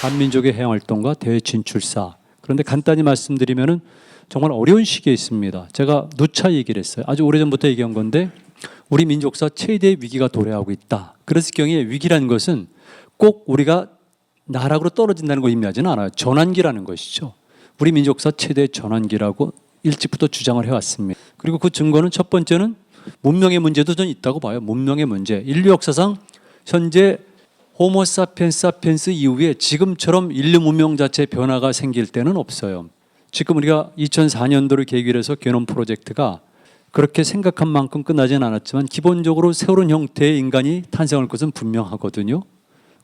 한민족의 해양활동과 대진출사. 그런데 간단히 말씀드리면은 정말 어려운 시기에 있습니다. 제가 누차 얘기를 했어요. 아주 오래전부터 얘기한 건데 우리 민족사 최대의 위기가 도래하고 있다. 그랬을 경우에 위기라는 것은 꼭 우리가 나락으로 떨어진다는 거 의미하지는 않아요. 전환기라는 것이죠. 우리 민족사 최대의 전환기라고 일찍부터 주장을 해왔습니다. 그리고 그 증거는 첫 번째는 문명의 문제도 저는 있다고 봐요. 문명의 문제. 인류 역사상 현재 호모 사피엔스 사피엔스 이후에 지금처럼 인류 문명 자체의 변화가 생길 때는 없어요. 지금 우리가 2004년도를 계기로 해서 게놈 프로젝트가 그렇게 생각한 만큼 끝나지는 않았지만 기본적으로 새로운 형태의 인간이 탄생할 것은 분명하거든요.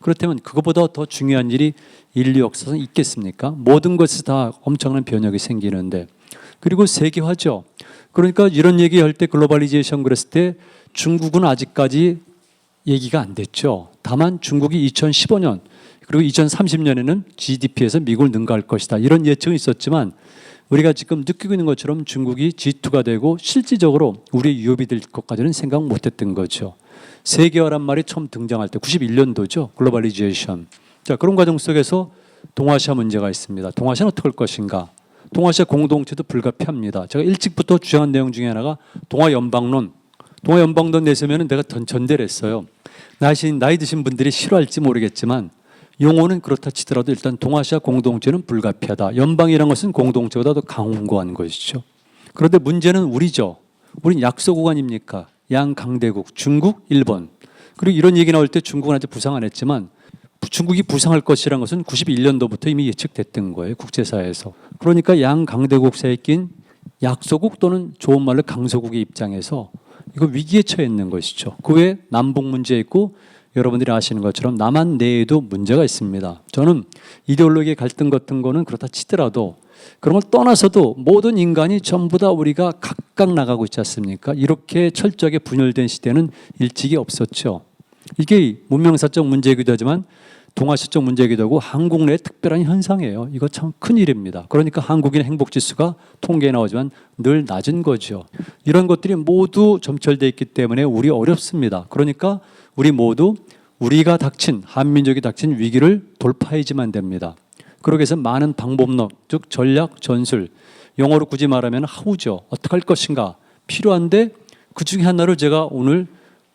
그렇다면 그것보다 더 중요한 일이 인류 역사상 있겠습니까? 모든 것이 다 엄청난 변혁이 생기는데. 그리고 세계화죠. 그러니까 이런 얘기할 때 글로벌리제이션 그랬을 때 중국은 아직까지 얘기가 안 됐죠. 다만 중국이 2015년 그리고 2030년에는 GDP에서 미국을 능가할 것이다. 이런 예측은 있었지만 우리가 지금 느끼고 있는 것처럼 중국이 G2가 되고 실질적으로 우리의 위협이 될 것까지는 생각 못했던 거죠. 세계화란 말이 처음 등장할 때 91년도죠. 글로벌리제이션. 자, 그런 과정 속에서 동아시아 문제가 있습니다. 동아시아는 어떻게 할 것인가? 동아시아 공동체도 불가피합니다. 제가 일찍부터 주장한 내용 중에 하나가 동아연방론. 동아연방론 내세면은 내가 전대를 했어요. 나이 드신 분들이 싫어할지 모르겠지만 용어는 그렇다 치더라도 일단 동아시아 공동체는 불가피하다. 연방이라는 것은 공동체보다 더 강고한 것이죠. 그런데 문제는 우리죠. 우린 약소국 아닙니까? 양강대국, 중국, 일본. 그리고 이런 얘기 나올 때 중국은 아직 부상 안 했지만 중국이 부상할 것이라는 것은 91년도부터 이미 예측됐던 거예요. 국제사회에서. 그러니까 양강대국 사이에 낀 약소국 또는 좋은 말로 강소국의 입장에서 이거 위기에 처해 있는 것이죠. 그 외에 남북 문제 있고 여러분들이 아시는 것처럼 남한 내에도 문제가 있습니다. 저는 이데올로기의 갈등 같은 거는 그렇다 치더라도 그런 걸 떠나서도 모든 인간이 전부 다 우리가 각각 나가고 있지 않습니까? 이렇게 철저하게 분열된 시대는 일찍이 없었죠. 이게 문명사적 문제이기도 하지만 동아시아적 문제이기도 하고 한국 내의 특별한 현상이에요. 이거 참 큰일입니다. 그러니까 한국인의 행복지수가 통계에 나오지만 늘 낮은 거죠. 이런 것들이 모두 점철되어 있기 때문에 우리 어렵습니다. 그러니까 우리 모두 우리가 닥친 한민족이 닥친 위기를 돌파해야지만 됩니다. 그러기 위해서 많은 방법론, 즉 전략, 전술, 영어로 굳이 말하면 하우죠. 어떻게 할 것인가 필요한데 그 중에 하나를 제가 오늘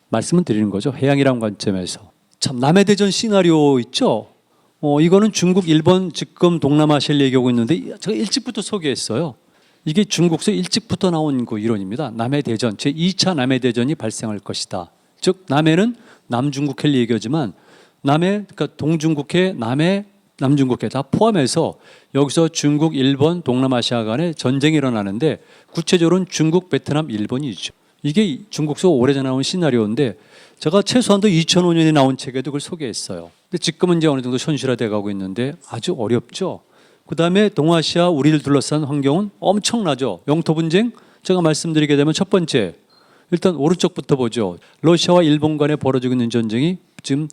말씀을 드리는 거죠. 해양이라는 관점에서. 참 남해 대전 시나리오 있죠. 이거는 중국, 일본 지금 동남아시아를 얘기하고 있는데 제가 일찍부터 소개했어요. 이게 중국에서 일찍부터 나온 그 이론입니다. 남해 대전, 제2차 남해 대전이 발생할 것이다. 즉 남해는 남중국해를 얘기하지만 남해, 그러니까 동중국해, 남해, 남중국해 다 포함해서 여기서 중국, 일본, 동남아시아 간에 전쟁이 일어나는데 구체적으로는 중국, 베트남, 일본이죠. 이게 중국에서 오래전에 나온 시나리오인데 제가 최소한도 2005년에 나온 책에도 그걸 소개했어요. 근데 지금은 이제 어느 정도 현실화돼 가고 있는데 아주 어렵죠. 그 다음에 동아시아 우리를 둘러싼 환경은 엄청나죠. 영토 분쟁 제가 말씀드리게 되면 첫 번째 일단 오른쪽부터 보죠. 러시아와 일본 간에 벌어지고 있는 전쟁이 지금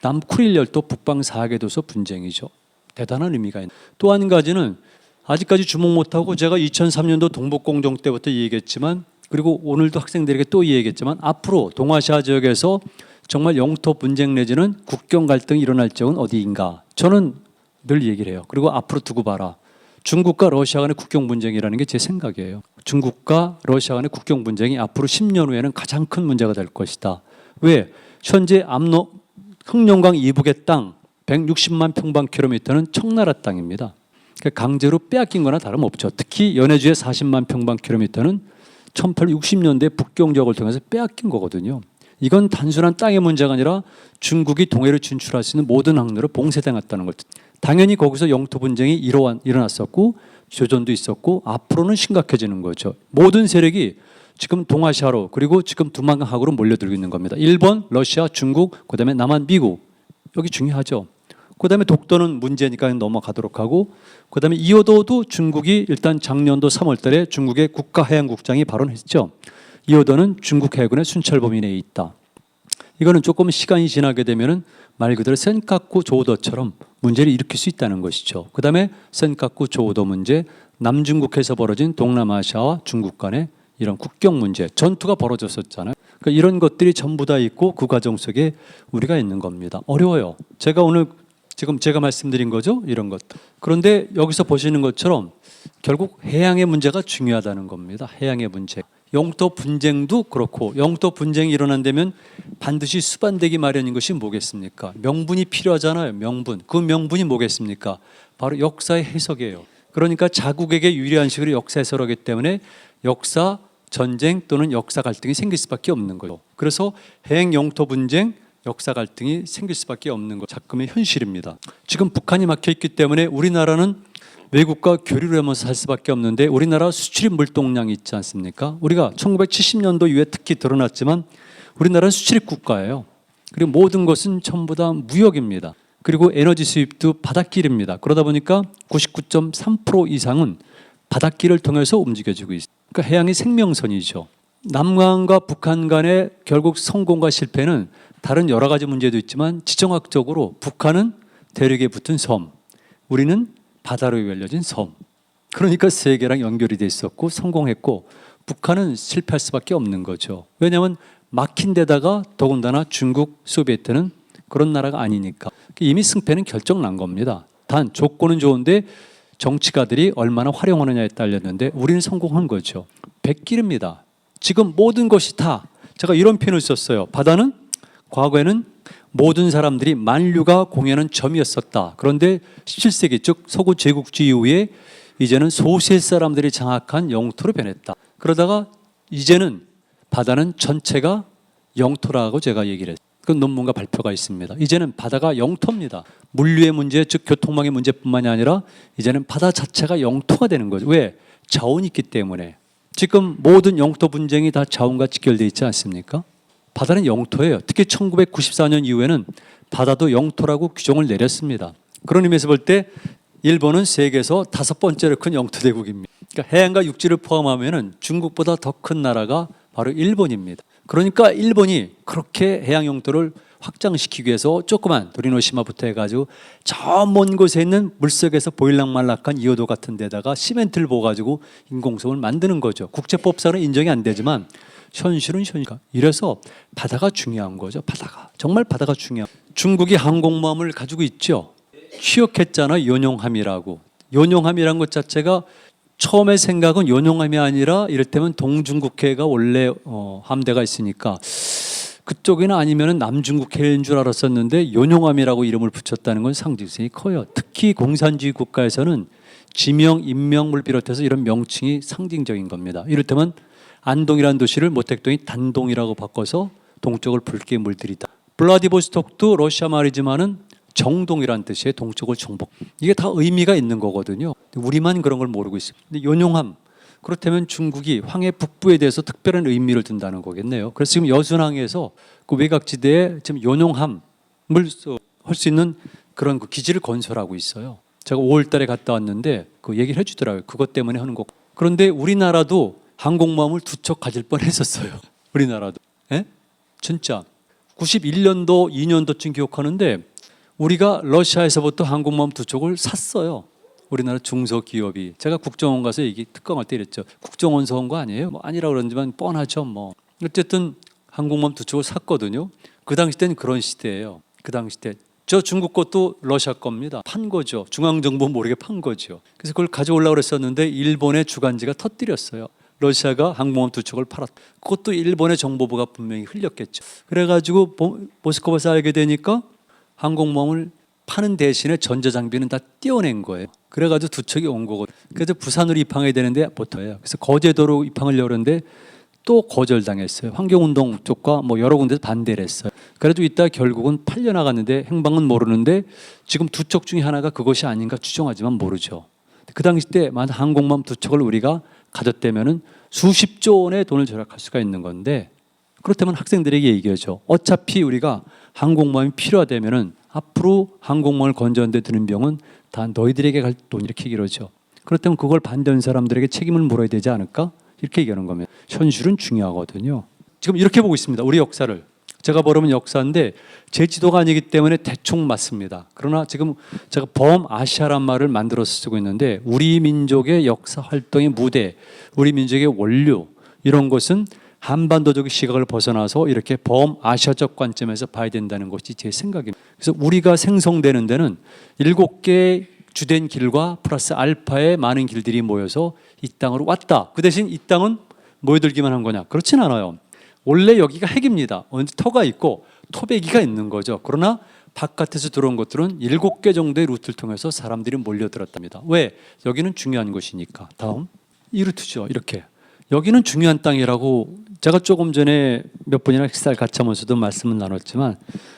남쿠릴 열도 북방 4개 도서 분쟁이죠. 대단한 의미가 있는. 또 한 가지는 아직까지 주목 못하고 제가 2003년도 동북공정 때부터 얘기했지만 그리고 오늘도 학생들에게 또 얘기했지만 앞으로 동아시아 지역에서 정말 영토 분쟁 내지는 국경 갈등이 일어날 적은 어디인가. 저는 늘 얘기를 해요. 그리고 앞으로 두고 봐라. 중국과 러시아 간의 국경 분쟁이라는 게 제 생각이에요. 중국과 러시아 간의 국경 분쟁이 앞으로 10년 후에는 가장 큰 문제가 될 것이다. 왜? 현재 흑룡강 이북의 땅 160만 평방킬로미터는 청나라 땅입니다. 그러니까 강제로 빼앗긴 거나 다름없죠. 특히 연해주의 40만 평방킬로미터는 1860년대 북경적을 통해서 빼앗긴 거거든요. 이건 단순한 땅의 문제가 아니라 중국이 동해로 진출할 수 있는 모든 항로를 봉쇄당했다는 것. 당연히 거기서 영토 분쟁이 일어났었고 조전도 있었고 앞으로는 심각해지는 거죠. 모든 세력이 지금 동아시아로 그리고 지금 두만강하고로 몰려들고 있는 겁니다. 일본, 러시아, 중국, 그다음에 남한, 미국. 여기 중요하죠. 그다음에 독도는 문제니까 넘어가도록 하고 그다음에 이호도도 중국이 일단 작년도 3월 달에 중국의 국가해양국장이 발언했죠. 이호도는 중국 해군의 순찰 범위 내에 있다. 이거는 조금 시간이 지나게 되면은 말 그대로 센카쿠 조우도처럼 문제를 일으킬 수 있다는 것이죠. 그다음에 센카쿠 조우도 문제, 남중국해에서 벌어진 동남아시아와 중국 간의 이런 국경 문제, 전투가 벌어졌었잖아요. 그러니까 이런 것들이 전부 다 있고 그 과정 속에 우리가 있는 겁니다. 어려워요. 제가 오늘 지금 제가 말씀드린 거죠. 이런 것도. 그런데 여기서 보시는 것처럼 결국 해양의 문제가 중요하다는 겁니다. 해양의 문제. 영토 분쟁도 그렇고 영토 분쟁이 일어난다면 반드시 수반되기 마련인 것이 뭐겠습니까? 명분이 필요하잖아요. 명분. 그 명분이 뭐겠습니까? 바로 역사의 해석이에요. 그러니까 자국에게 유리한 식으로 역사 해석을 하기 때문에 역사 전쟁 또는 역사 갈등이 생길 수밖에 없는 거예요. 그래서 해양 영토 분쟁, 역사 갈등이 생길 수밖에 없는 거 작금의 현실입니다. 지금 북한이 막혀 있기 때문에 우리나라는 외국과 교류를 하면서 살 수밖에 없는데 우리나라 수출입 물동량이 있지 않습니까? 우리가 1970년도 이후에 특히 드러났지만 우리나라는 수출입 국가예요. 그리고 모든 것은 전부 다 무역입니다. 그리고 에너지 수입도 바닷길입니다. 그러다 보니까 99.3% 이상은 바닷길을 통해서 움직여지고 있습니다. 그러니까 해양이 생명선이죠. 남한과 북한 간의 결국 성공과 실패는 다른 여러 가지 문제도 있지만 지정학적으로 북한은 대륙에 붙은 섬, 우리는 바다로 열려진 섬. 그러니까 세계랑 연결이 돼 있었고 성공했고 북한은 실패할 수밖에 없는 거죠. 왜냐하면 막힌 데다가 더군다나 중국, 소비에트는 그런 나라가 아니니까 이미 승패는 결정난 겁니다. 단 조건은 좋은데 정치가들이 얼마나 활용하느냐에 딸렸는데 우리는 성공한 거죠. 백길입니다. 지금 모든 것이 다 제가 이런 표현을 썼어요. 바다는 과거에는 모든 사람들이 만류가 공연한 점이었었다. 그런데 17세기 즉 서구 제국주의 이후에 이제는 소수의 사람들이 장악한 영토로 변했다. 그러다가 이제는 바다는 전체가 영토라고 제가 얘기를 했어요. 그 논문과 발표가 있습니다. 이제는 바다가 영토입니다. 물류의 문제, 즉 교통망의 문제뿐만이 아니라 이제는 바다 자체가 영토가 되는 거죠. 왜? 자원이 있기 때문에. 지금 모든 영토 분쟁이 다 자원과 직결되어 있지 않습니까? 바다는 영토예요. 특히 1994년 이후에는 바다도 영토라고 규정을 내렸습니다. 그런 의미에서 볼 때 일본은 세계에서 5번째로 큰 영토 대국입니다. 그러니까 해양과 육지를 포함하면 중국보다 더 큰 나라가 바로 일본입니다. 그러니까 일본이 그렇게 해양 영토를 확장시키기 위해서 조그만 도리노시마부터 해가지고 저 먼 곳에 있는 물속에서 보일락말락한 이오도 같은 데다가 시멘트를 부어가지고 인공섬을 만드는 거죠. 국제법상은 인정이 안 되지만 현실은 현실이니까. 이래서 바다가 중요한 거죠. 바다가 정말 바다가 중요한. 중국이 항공모함을 가지고 있죠. 취역했잖아. 요뇽함이라고. 요뇽함이란 것 자체가 처음에 생각은 요뇽함이 아니라 이를테면 동중국해가 원래 함대가 있으니까 그쪽이나 아니면 남중국해인 줄 알았었는데 요뇽함이라고 이름을 붙였다는 건 상징성이 커요. 특히 공산주의 국가에서는 지명, 인명을 비롯해서 이런 명칭이 상징적인 겁니다. 이를테면 안동이라는 도시를 모택동이 단동이라고 바꿔서 동쪽을 붉게 물들이다. 블라디보스톡도 러시아 말이지만은 정동이라는 뜻이에요. 동쪽을 정복. 이게 다 의미가 있는 거거든요. 우리만 그런 걸 모르고 있습니다. 근데 요뇽함, 그렇다면 중국이 황해 북부에 대해서 특별한 의미를 둔다는 거겠네요. 그래서 지금 여순항에서 그 외곽지대에 지금 요뇽함을 할 수 있는 그런 그 기지를 건설하고 있어요. 제가 5월달에 갔다 왔는데 그 얘기를 해주더라고요. 그것 때문에 하는 거. 그런데 우리나라도 항공모함을 2척 가질 뻔했었어요. 우리나라도. 예? 진짜 91년도, 2년도쯤 기억하는데 우리가 러시아에서부터 항공모함 2척을 샀어요. 우리나라 중소기업이. 제가 국정원 가서 특검할 때 이랬죠. 국정원 사온 거 아니에요? 뭐 아니라고 그러지만 뻔하죠. 뭐 어쨌든 항공모함 2척을 샀거든요. 그 당시 때는 그런 시대예요. 그 당시 때. 저 중국 것도 러시아 겁니다. 판 거죠. 중앙정부 모르게 판 거죠. 그래서 그걸 가져오려고 그랬었는데 일본의 주간지가 터뜨렸어요. 러시아가 항공모함 2척을 팔았다. 그것도 일본의 정보부가 분명히 흘렸겠죠. 그래가지고 모스크바에서 알게 되니까 항공모함을 파는 대신에 전자장비는 다 떼어낸 거예요. 그래가지고 2척이 온 거거든요. 그래서 부산으로 입항해야 되는데 못해요. 그래서 거제도로 입항을 하려는데 또 거절당했어요. 환경운동 쪽과 뭐 여러 군데서 반대를 했어요. 그래도 이따 결국은 팔려나갔는데 행방은 모르는데 지금 2척 중에 하나가 그것이 아닌가 추정하지만 모르죠. 그 당시 때 만약 항공모함 2척을 우리가 가졌다면은 수십조 원의 돈을 절약할 수가 있는 건데 그렇다면 학생들에게 얘기하죠. 어차피 우리가 항공모함이 필요하다면은 앞으로 항공모함을 건조하는 데 드는 비용은 다 너희들에게 갈 돈 이렇게 얘기하죠. 그렇다면 그걸 반대하는 사람들에게 책임을 물어야 되지 않을까? 이렇게 얘기하는 겁니다. 현실은 중요하거든요. 지금 이렇게 보고 있습니다. 우리 역사를. 제가 모르면 역사인데 제 지도가 아니기 때문에 대충 맞습니다. 그러나 지금 제가 범아시아란 말을 만들어서 쓰고 있는데 우리 민족의 역사 활동의 무대, 우리 민족의 원류 이런 것은 한반도적 시각을 벗어나서 이렇게 범아시아적 관점에서 봐야 된다는 것이 제 생각입니다. 그래서 우리가 생성되는 데는 7개의 주된 길과 플러스 알파의 많은 길들이 모여서 이 땅으로 왔다. 그 대신 이 땅은 모여들기만 한 거냐? 그렇진 않아요. 원래 여기가 핵입니다. 터가 있고 토배기가 있는 거죠. 그러나 바깥에서 들어온 것들은 7개 정도의 루트를 통해서 사람들이 몰려들었답니다. 왜? 여기는 중요한 곳이니까. 다음 이 루트죠. 이렇게 여기는 중요한 땅이라고 제가 조금 전에 몇 번이나 식사를 같이 하면서도 말씀을 나눴지만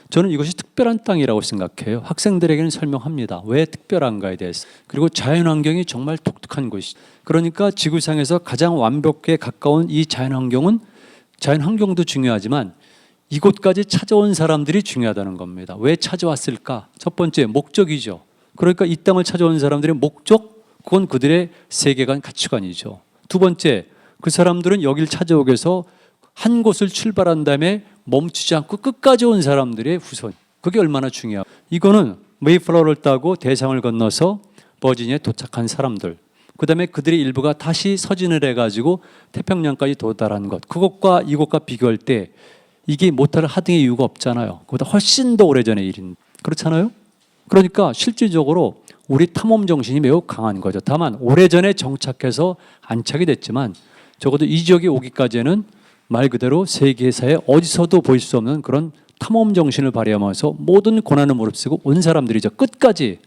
저는 이것이 특별한 땅이라고 생각해요. 학생들에게는 설명합니다. 왜 특별한가에 대해서. 그리고 자연환경이 정말 독특한 곳이죠. 그러니까 지구상에서 가장 완벽에 가까운 이 자연환경은 자연환경도 중요하지만 이곳까지 찾아온 사람들이 중요하다는 겁니다. 왜 찾아왔을까? 첫 번째 목적이죠. 그러니까 이 땅을 찾아온 사람들의 목적, 그건 그들의 세계관, 가치관이죠. 두 번째, 그 사람들은 여길 찾아오기 위해서 한 곳을 출발한 다음에 멈추지 않고 끝까지 온 사람들의 후손. 그게 얼마나 중요해요. 이거는 메이플라워를 따고 대상을 건너서 버지니아에 도착한 사람들. 그 다음에 그들의 일부가 다시 서진을 해가지고 태평양까지 도달한 것. 그것과 이것과 비교할 때 이게 못할 하등의 이유가 없잖아요. 그보다 훨씬 더 오래전의 일인. 그렇잖아요. 그러니까 실질적으로 우리 탐험 정신이 매우 강한 거죠. 다만 오래전에 정착해서 안착이 됐지만 적어도 이 지역에 오기까지는 말 그대로 세계사에 어디서도 보일 수 없는 그런 탐험 정신을 발휘하면서 모든 고난을 무릅쓰고 온 사람들이죠. 끝까지.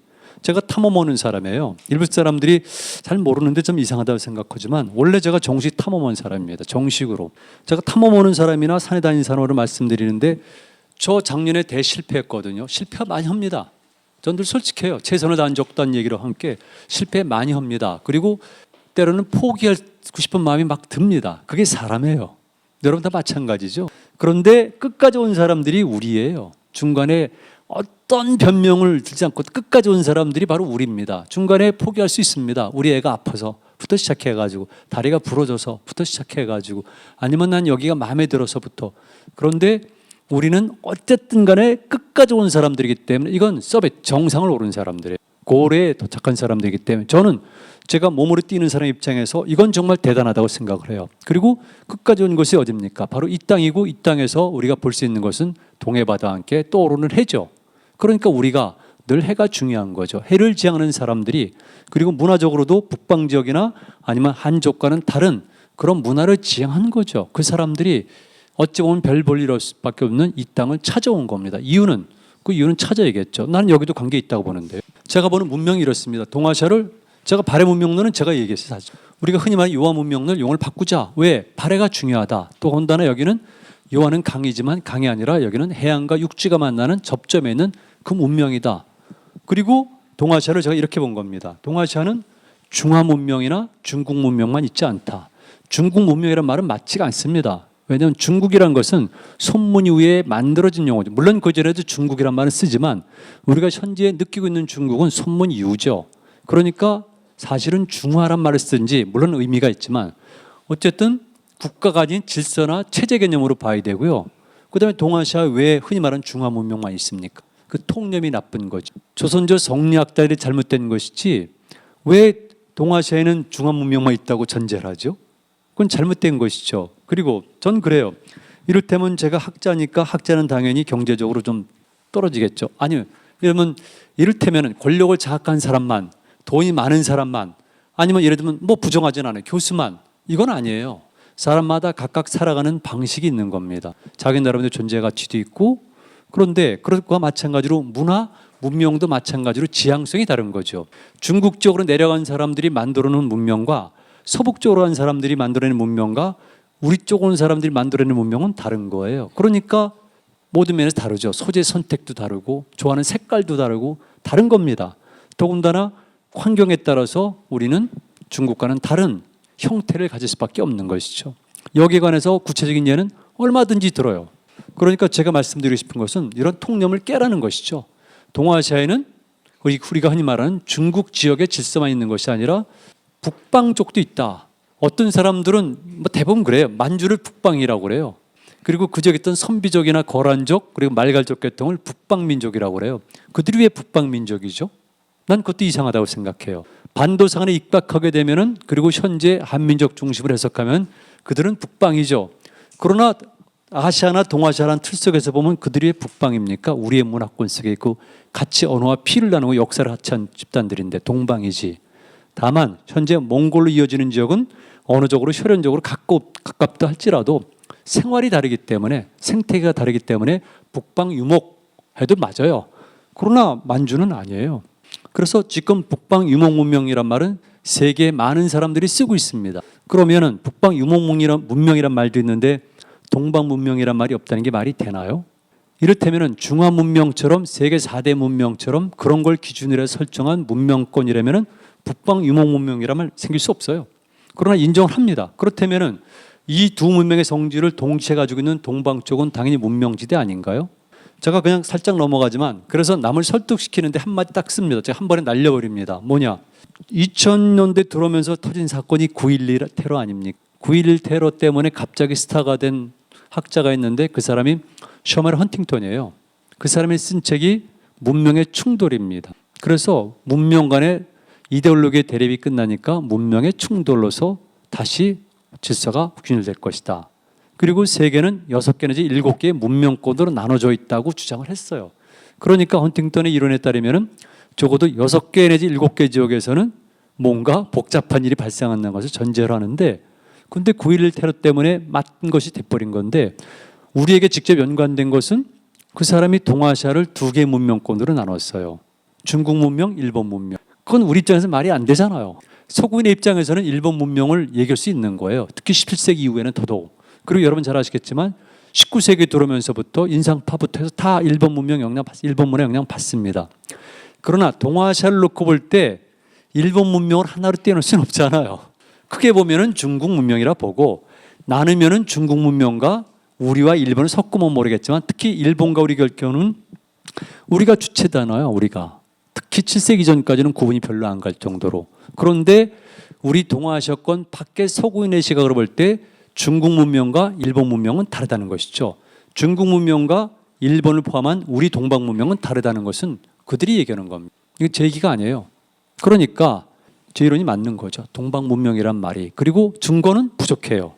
제가 탐험 오는 사람이에요. 일부 사람들이 잘 모르는데 좀 이상하다고 생각하지만 원래 제가 정식 탐험 온 사람입니다. 정식으로. 제가 탐험 오는 사람이나 산에 다니는 사람으로 말씀드리는데 저 작년에 대실패했거든요. 실패 많이 합니다. 전 늘 솔직해요. 최선을 다한 적도 한 얘기로 함께 실패 많이 합니다. 그리고 때로는 포기하고 싶은 마음이 막 듭니다. 그게 사람이에요. 여러분 다 마찬가지죠. 그런데 끝까지 온 사람들이 우리예요. 중간에 어떤 변명을 들지 않고 끝까지 온 사람들이 바로 우리입니다. 중간에 포기할 수 있습니다. 우리 애가 아파서부터 시작해가지고 다리가 부러져서부터 시작해가지고 아니면 난 여기가 마음에 들어서부터. 그런데 우리는 어쨌든 간에 끝까지 온 사람들이기 때문에 이건 서베 정상을 오른 사람들이에요. 고래에 도착한 사람들이기 때문에 저는 제가 몸으로 뛰는 사람 입장에서 이건 정말 대단하다고 생각을 해요. 그리고 끝까지 온 것이 어딥니까? 바로 이 땅이고 이 땅에서 우리가 볼 수 있는 것은 동해바다와 함께 떠오르는 해죠. 그러니까 우리가 늘 해가 중요한 거죠. 해를 지향하는 사람들이 그리고 문화적으로도 북방 지역이나 아니면 한족과는 다른 그런 문화를 지향한 거죠. 그 사람들이 어찌 보면 별 볼 일 수밖에 없는 이 땅을 찾아온 겁니다. 그 이유는 찾아야겠죠. 나는 여기도 관계 있다고 보는데요. 제가 보는 문명이 이렇습니다. 동아시아를 제가 발해 문명론은 제가 얘기했어요. 사실. 우리가 흔히 말하는 요하 문명론을 용어를 바꾸자. 왜? 발해가 중요하다. 또 혼다나 여기는 요하는 강이지만 강이 아니라 여기는 해양과 육지가 만나는 접점에 있는 그 문명이다. 그리고 동아시아를 제가 이렇게 본 겁니다. 동아시아는 중화 문명이나 중국 문명만 있지 않다. 중국 문명이라는 말은 맞지가 않습니다. 왜냐하면 중국이란 것은 손문 이후에 만들어진 용어죠. 물론 그전에도 중국이란 말을 쓰지만 우리가 현재 느끼고 있는 중국은 손문 이후죠. 그러니까 사실은 중화란 말을 쓰는지 물론 의미가 있지만 어쨌든 국가가 아닌 질서나 체제 개념으로 봐야 되고요. 그다음에 동아시아 왜 흔히 말하는 중화 문명만 있습니까? 그 통념이 나쁜 거죠. 조선조 성리학자들이 잘못된 것이지 왜 동아시아에는 중화 문명만 있다고 전제를 하죠? 그건 잘못된 것이죠. 그리고 전 그래요. 이를테면 제가 학자니까 학자는 당연히 경제적으로 좀 떨어지겠죠. 아니요. 이러면 이를테면 권력을 장악한 사람만, 돈이 많은 사람만, 아니면 예를 들면 뭐 부정하진 않아요. 교수만. 이건 아니에요. 사람마다 각각 살아가는 방식이 있는 겁니다. 자기 나름대로 존재 가치도 있고 그런데 그것과 마찬가지로 문화, 문명도 마찬가지로 지향성이 다른 거죠. 중국 쪽으로 내려간 사람들이 만들어놓은 문명과 서북 쪽으로 간 사람들이 만들어낸 문명과 우리 쪽으로 온 사람들이 만들어낸 문명은 다른 거예요. 그러니까 모든 면에서 다르죠. 소재 선택도 다르고 좋아하는 색깔도 다르고 다른 겁니다. 더군다나 환경에 따라서 우리는 중국과는 다른 형태를 가질 수밖에 없는 것이죠. 여기에 관해서 구체적인 예는 얼마든지 들어요. 그러니까 제가 말씀드리고 싶은 것은 이런 통념을 깨라는 것이죠. 동아시아에는 우리가 흔히 말하는 중국 지역의 질서만 있는 것이 아니라 북방 쪽도 있다. 어떤 사람들은 뭐 대부분 그래요. 만주를 북방이라고 그래요. 그리고 그 지역에 있던 선비족이나 거란족 그리고 말갈족 계통을 북방민족이라고 그래요. 그들이 왜 북방민족이죠? 난 그것도 이상하다고 생각해요. 반도상 안에 입각하게 되면은 그리고 현재 한민족 중심으로 해석하면 그들은 북방이죠. 그러나 아시아나 동아시아라는 틀 속에서 보면 그들이 북방입니까? 우리의 문화권 속에 있고 같이 언어와 피를 나누고 역사를 같이 한 집단들인데 동방이지. 다만 현재 몽골로 이어지는 지역은 언어적으로 혈연적으로 가깝다 할지라도 생활이 다르기 때문에 생태계가 다르기 때문에 북방 유목해도 맞아요. 그러나 만주는 아니에요. 그래서 지금 북방 유목 문명이란 말은 세계에 많은 사람들이 쓰고 있습니다. 그러면은 북방 유목 문명이란 말도 있는데 동방 문명이란 말이 없다는 게 말이 되나요? 이를테면은 중화 문명처럼 세계 4대 문명처럼 그런 걸 기준으로 해서 설정한 문명권이라면은 북방 유목 문명이란 말 생길 수 없어요. 그러나 인정을 합니다. 그렇다면은 이 두 문명의 성질을 동시에 가지고 있는 동방 쪽은 당연히 문명지대 아닌가요? 제가 그냥 살짝 넘어가지만 그래서 남을 설득시키는데 한마디 딱 씁니다. 제가 한 번에 날려버립니다. 뭐냐? 2000년대 들어오면서 터진 사건이 9.11 테러 아닙니까? 9.11 테러 때문에 갑자기 스타가 된 학자가 있는데 그 사람이 셔먼 헌팅턴이에요. 그 사람이 쓴 책이 문명의 충돌입니다. 그래서 문명 간의 이데올로기의 대립이 끝나니까 문명의 충돌로서 다시 질서가 균일될 것이다. 그리고 세계는 6개 내지 7개의 문명권으로 나눠져 있다고 주장을 했어요. 그러니까 헌팅턴의 이론에 따르면 적어도 6개 내지 7개 지역에서는 뭔가 복잡한 일이 발생한다는 것을 전제로 하는데 근데 9.11 테러 때문에 맞은 것이 돼버린 건데 우리에게 직접 연관된 것은 그 사람이 동아시아를 2개 문명권으로 나눴어요. 중국 문명, 일본 문명. 그건 우리 입장에서 말이 안 되잖아요. 서구인의 입장에서는 일본 문명을 얘기할 수 있는 거예요. 특히 17세기 이후에는 더더욱. 그리고 여러분 잘 아시겠지만 19세기 들어오면서부터 인상파부터 해서 다 일본 문명 영향, 일본 문화 영향 받습니다. 그러나 동아시아를 놓고 볼 때 일본 문명을 하나로 떼어놓을 수는 없잖아요. 크게 보면은 중국 문명이라 보고 나누면은 중국 문명과 우리와 일본을 섞으면 모르겠지만 특히 일본과 우리 결교는 우리가 주체잖아요. 우리가 특히 7세기 전까지는 구분이 별로 안 갈 정도로. 그런데 우리 동아시아권 밖에 서구인의 시각으로 볼 때 중국 문명과 일본 문명은 다르다는 것이죠. 중국 문명과 일본을 포함한 우리 동방 문명은 다르다는 것은 그들이 얘기하는 겁니다. 이거 제 얘기가 아니에요. 그러니까 제 이론이 맞는 거죠. 동방 문명이란 말이. 그리고 증거는 부족해요.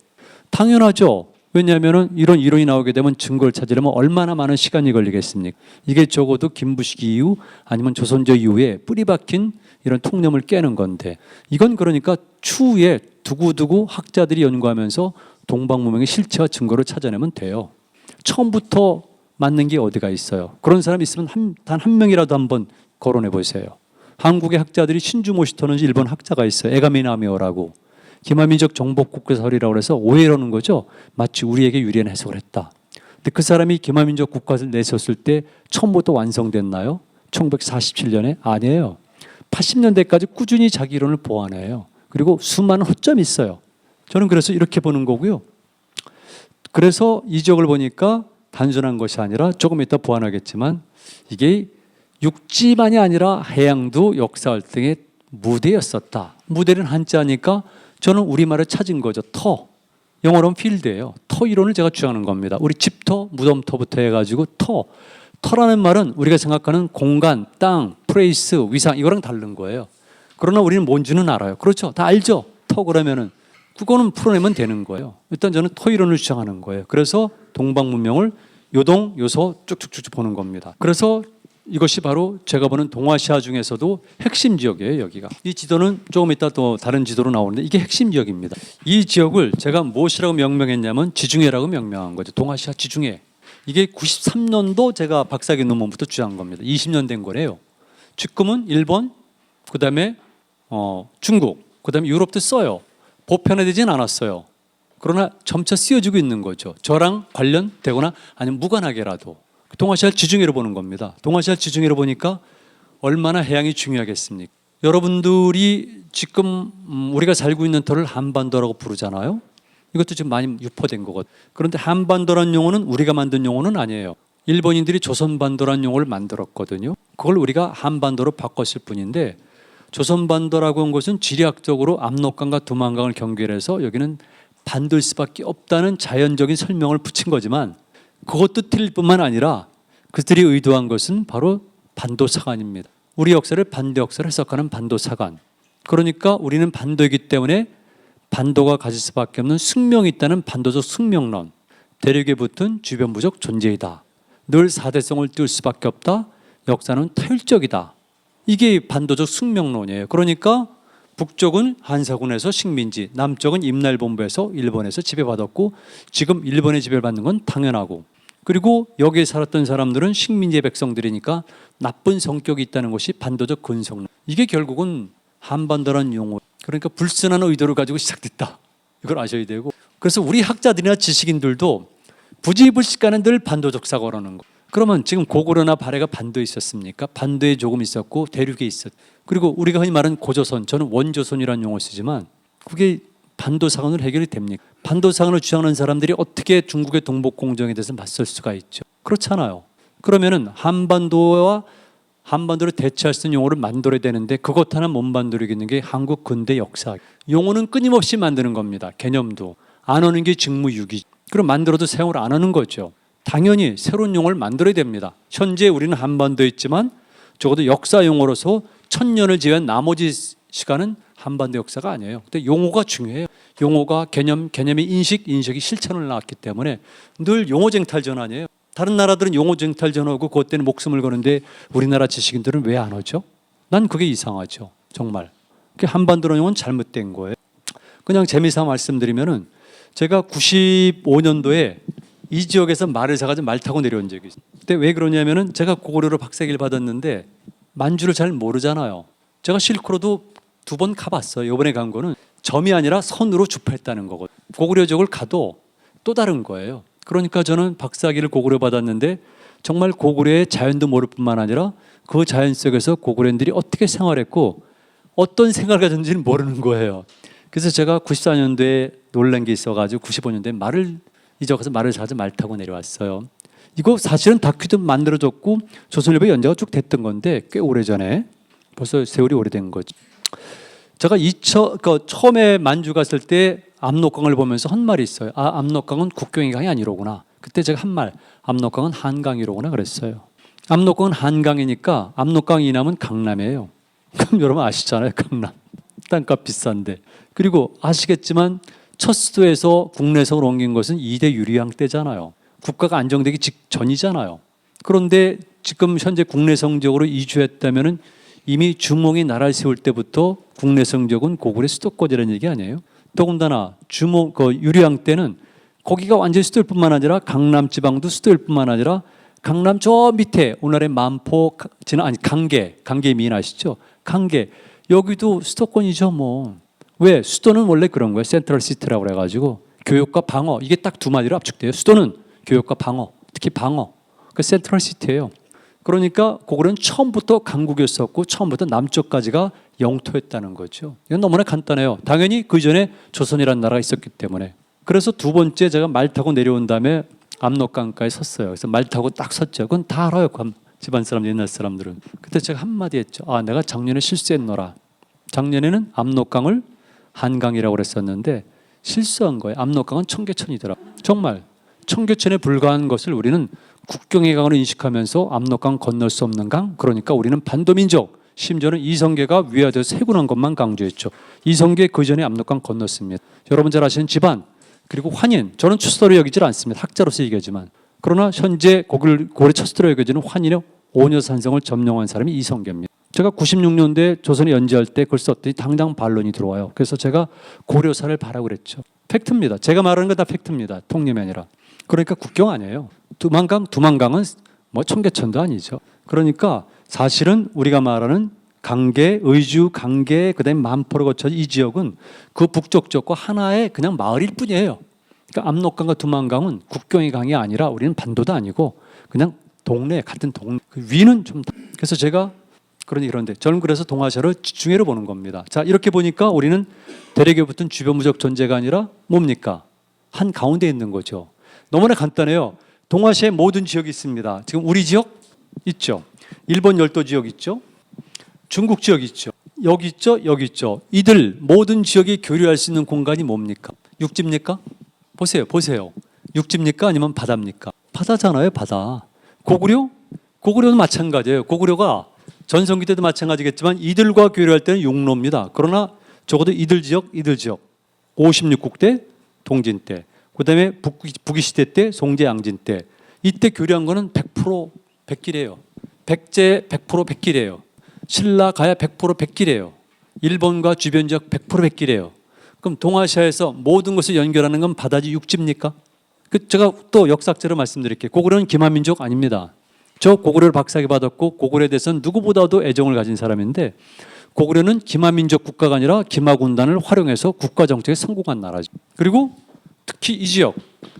당연하죠. 왜냐하면 이런 이론이 나오게 되면 증거를 찾으려면 얼마나 많은 시간이 걸리겠습니까? 이게 적어도 김부시기 이후 아니면 조선조 이후에 뿌리 박힌 이런 통념을 깨는 건데 이건 그러니까 추후에 두고두고 학자들이 연구하면서 동방 문명의 실체와 증거를 찾아내면 돼요. 처음부터 맞는 게 어디가 있어요? 그런 사람 있으면 단 한 명이라도 한번 거론해 보세요. 한국의 학자들이 신주 모시토는 일본 학자가 있어요. 에가미나미오라고. 기마민족 정복국가설이라고 해서 오해라는 거죠. 마치 우리에게 유리한 해석을 했다. 근데 그 사람이 기마민족 국가를 내세웠을 때 처음부터 완성됐나요? 1947년에? 아니에요. 80년대까지 꾸준히 자기 이론을 보완해요. 그리고 수많은 허점이 있어요. 저는 그래서 이렇게 보는 거고요. 그래서 이 지역을 보니까 단순한 것이 아니라 조금 이따 보완하겠지만 이게 육지만이 아니라 해양도 역사 활동의 무대였었다. 무대는 한자니까 저는 우리말을 찾은 거죠. 터. 영어로는 필드예요. 터 이론을 제가 주장하는 겁니다. 우리 집터, 무덤터부터 해가지고 터. 터라는 말은 우리가 생각하는 공간, 땅, 프레이스, 위상 이거랑 다른 거예요. 그러나 우리는 뭔지는 알아요. 그렇죠. 다 알죠. 터 그러면은 그거는 풀어내면 되는 거예요. 일단 저는 터 이론을 주장하는 거예요. 그래서 동방 문명을 요동, 요소 쭉쭉쭉 보는 겁니다. 그래서 이것이 바로 제가 보는 동아시아 중에서도 핵심 지역이에요. 여기가. 이 지도는 조금 이따 또 다른 지도로 나오는데 이게 핵심 지역입니다. 이 지역을 제가 무엇이라고 명명했냐면 지중해라고 명명한 거죠. 동아시아 지중해. 이게 93년도 제가 박사학위 논문부터 주장한 겁니다. 20년 된 거래요. 지금은 일본, 그 다음에 중국, 그 다음에 유럽도 써요. 보편화되진 않았어요. 그러나 점차 쓰여지고 있는 거죠. 저랑 관련되거나 아니면 무관하게라도. 동아시아 지중해로 보는 겁니다. 동아시아 지중해로 보니까 얼마나 해양이 중요하겠습니까? 여러분들이 지금 우리가 살고 있는 터를 한반도라고 부르잖아요. 이것도 지금 많이 유포된 거거든요. 그런데 한반도란 용어는 우리가 만든 용어는 아니에요. 일본인들이 조선반도란 용어를 만들었거든요. 그걸 우리가 한반도로 바꿨을 뿐인데 조선반도라고 한 것은 지리학적으로 압록강과 두만강을 경계해서 여기는 반도일 수밖에 없다는 자연적인 설명을 붙인 거지만 그것도 틀릴 뿐만 아니라 그들이 의도한 것은 바로 반도사관입니다. 우리 역사를 반도 역사를 해석하는 반도사관. 그러니까 우리는 반도이기 때문에 반도가 가질 수밖에 없는 숙명이 있다는 반도적 숙명론. 대륙에 붙은 주변 부족 존재이다. 늘 4대성을 띨 수밖에 없다. 역사는 타율적이다. 이게 반도적 숙명론이에요. 그러니까 북쪽은 한사군에서 식민지, 남쪽은 임날본부에서 일본에서 지배받았고 지금 일본의 지배를 받는 건 당연하고, 그리고 여기에 살았던 사람들은 식민지의 백성들이니까 나쁜 성격이 있다는 것이 반도적 근성론. 이게 결국은 한반도라는 용어, 그러니까 불순한 의도를 가지고 시작됐다. 이걸 아셔야 되고, 그래서 우리 학자들이나 지식인들도 부지불식간에 늘 반도적 사고라는 거. 그러면 지금 고구려나 발해가 반도에 있었습니까? 반도에 조금 있었고 대륙에 있었. 그리고 우리가 흔히 말하는 고조선, 저는 원조선이라는 용어 쓰지만 그게 반도사관으로 해결이 됩니까? 반도사관을 주장하는 사람들이 어떻게 중국의 동북공정에 대해서 맞설 수가 있죠? 그렇잖아요. 그러면은 한반도와 한반도를 대체할 수 있는 용어를 만들어야 되는데 그것 하나 못 만들겠는 게 한국 근대 역사. 용어는 끊임없이 만드는 겁니다. 개념도. 안 하는 게 직무유기. 그럼 만들어도 사용을 안 하는 거죠. 당연히 새로운 용어를 만들어야 됩니다. 현재 우리는 한반도에 있지만 적어도 역사 용어로서 1000년을 지난 나머지 시간은 한반도 역사가 아니에요. 근데 용어가 중요해요. 용어가 개념의 인식이 실천을 낳았기 때문에 늘 용어 쟁탈전 아니에요. 다른 나라들은 용어 쟁탈전 하고 그것 때문에 목숨을 거는데 우리나라 지식인들은 왜 안 하죠? 난 그게 이상하죠. 정말. 한반도라는 용어는 잘못된 거예요. 그냥 재미삼아 말씀드리면은 제가 95년도에 이 지역에서 말을 사가지고 말 타고 내려온 적이 있어요. 그때 왜 그러냐면은 제가 고구려로 박사학위를 받았는데 만주를 잘 모르잖아요. 제가 실크로도 2번 가봤어요. 이번에 간 거는 점이 아니라 선으로 주파했다는 거거든요. 고구려 지역을 가도 또 다른 거예요. 그러니까 저는 박사학위를 고구려 받았는데 정말 고구려의 자연도 모를 뿐만 아니라 그 자연 속에서 고구려인들이 어떻게 생활했고 어떤 생각을 가졌는지는 모르는 거예요. 그래서 제가 94년도에 놀란 게 있어가지고 95년도에 말을 이적해서 말을 사서 말 타고 내려왔어요. 이거 사실은 다큐도 만들어졌고 조선일보에 연재가 쭉 됐던 건데 꽤 오래전에 벌써 세월이 오래된 거죠. 제가 처음에 만주 갔을 때 압록강을 보면서 한 말이 있어요. 아, 압록강은 국경의 강이 아니로구나. 그때 제가 한 말, 압록강은 한강이로구나 그랬어요. 압록강은 한강이니까 압록강 이남은 강남이에요. 그럼 여러분 아시잖아요. 강남. 땅값 비싼데. 그리고 아시겠지만 첫 수도에서 국내성으로 옮긴 것은 2대 유리왕 때잖아요. 국가가 안정되기 직전이잖아요. 그런데 지금 현재 국내성적으로 이주했다면은 이미 주몽이 나라를 세울 때부터 국내성적은 고구려 수도권이라는 얘기 아니에요? 더군다나 유리왕 때는 거기가 완전히 수도일 뿐만 아니라 강남 지방도 수도일 뿐만 아니라 강남 저 밑에 오늘의 만포 강계 미인 아시죠? 강계 여기도 수도권이죠 뭐. 왜? 수도는 원래 그런 거예요. 센트럴 시티라고 그래가지고 교육과 방어 이게 딱 두 마디로 압축돼요. 수도는 교육과 방어, 특히 방어. 그 센트럴 시티예요. 그러니까 고구려는 처음부터 강국이었었고 처음부터 남쪽까지가 영토였다는 거죠. 이건 너무나 간단해요. 당연히 그 전에 조선이라는 나라가 있었기 때문에. 그래서 두 번째 제가 말 타고 내려온 다음에 압록강가에 섰어요. 그래서 말 타고 딱 섰죠. 그건 다 알아요. 집안 사람, 옛날 사람들은. 그때 제가 한마디 했죠. 아, 내가 작년에 실수했노라. 작년에는 압록강을 한강이라고 그랬었는데 실수한 거예요. 압록강은 청계천이더라. 정말 청계천에 불과한 것을 우리는 국경의 강으로 인식하면서 압록강 건널 수 없는 강. 그러니까 우리는 반도민족. 심지어는 이성계가 위화돼서 해군한 것만 강조했죠. 이성계 그 전에 압록강 건넜습니다. 여러분 잘 아시는 집안 그리고 환인. 저는 추수도로 여기질 않습니다. 학자로서 얘기하지만. 그러나 현재 고구려 추수도로 여겨지는 환인의 오녀산성을 점령한 사람이 이성계입니다. 제가 96년도에 조선에 연재할 때 그걸 썼더니 당장 반론이 들어와요. 그래서 제가 고려사를 바라고 그랬죠. 팩트입니다. 제가 말하는 건 다 팩트입니다. 통념이 아니라. 그러니까 국경 아니에요. 두만강은 뭐 청계천도 아니죠. 그러니까 사실은 우리가 말하는 강계, 의주, 강계, 그다음에 만포를 거쳐 이 지역은 그 북쪽 지역과 하나의 그냥 마을일 뿐이에요. 그러니까 압록강과 두만강은 국경의 강이 아니라 우리는 반도도 아니고 그냥 동네 같은 동네. 그 위는 좀 그래서 제가 그런데 저는 그래서 동아시아를 지중해로 보는 겁니다. 자, 이렇게 보니까 우리는 대륙에 붙은 주변무적 존재가 아니라 뭡니까? 한 가운데 있는 거죠. 너무나 간단해요. 동아시아의 모든 지역이 있습니다. 지금 우리 지역 있죠. 일본 열도 지역 있죠. 중국 지역 있죠. 여기 있죠. 여기 있죠. 이들 모든 지역이 교류할 수 있는 공간이 뭡니까? 육지입니까? 보세요. 육지입니까? 아니면 바다입니까? 바다잖아요. 바다. 고구려도 마찬가지예요. 고구려가 전성기 때도 마찬가지겠지만 이들과 교류할 때는 육로입니다. 그러나 적어도 이들 지역 56국대 동진 때 그다음에 북위 시대 때 송제 양진 때 이때 교류한 거는 100% 백길이에요. 백제 100% 백길이에요. 신라 가야 100% 백길이에요. 일본과 주변 지역 100% 백길이에요. 그럼 동아시아에서 모든 것을 연결하는 건 바다지 육지입니까? 제가 또 역사학자로 말씀드릴게요. 고구려는 기마민족 아닙니다. 저 고구려를 박사학위 받았고 고구려에 대해서는 누구보다도 애정을 가진 사람인데 고구려는 기마민족 국가가 아니라 기마군단을 활용해서 국가정책에 성공한 나라죠. 그리고 특히 이 지역,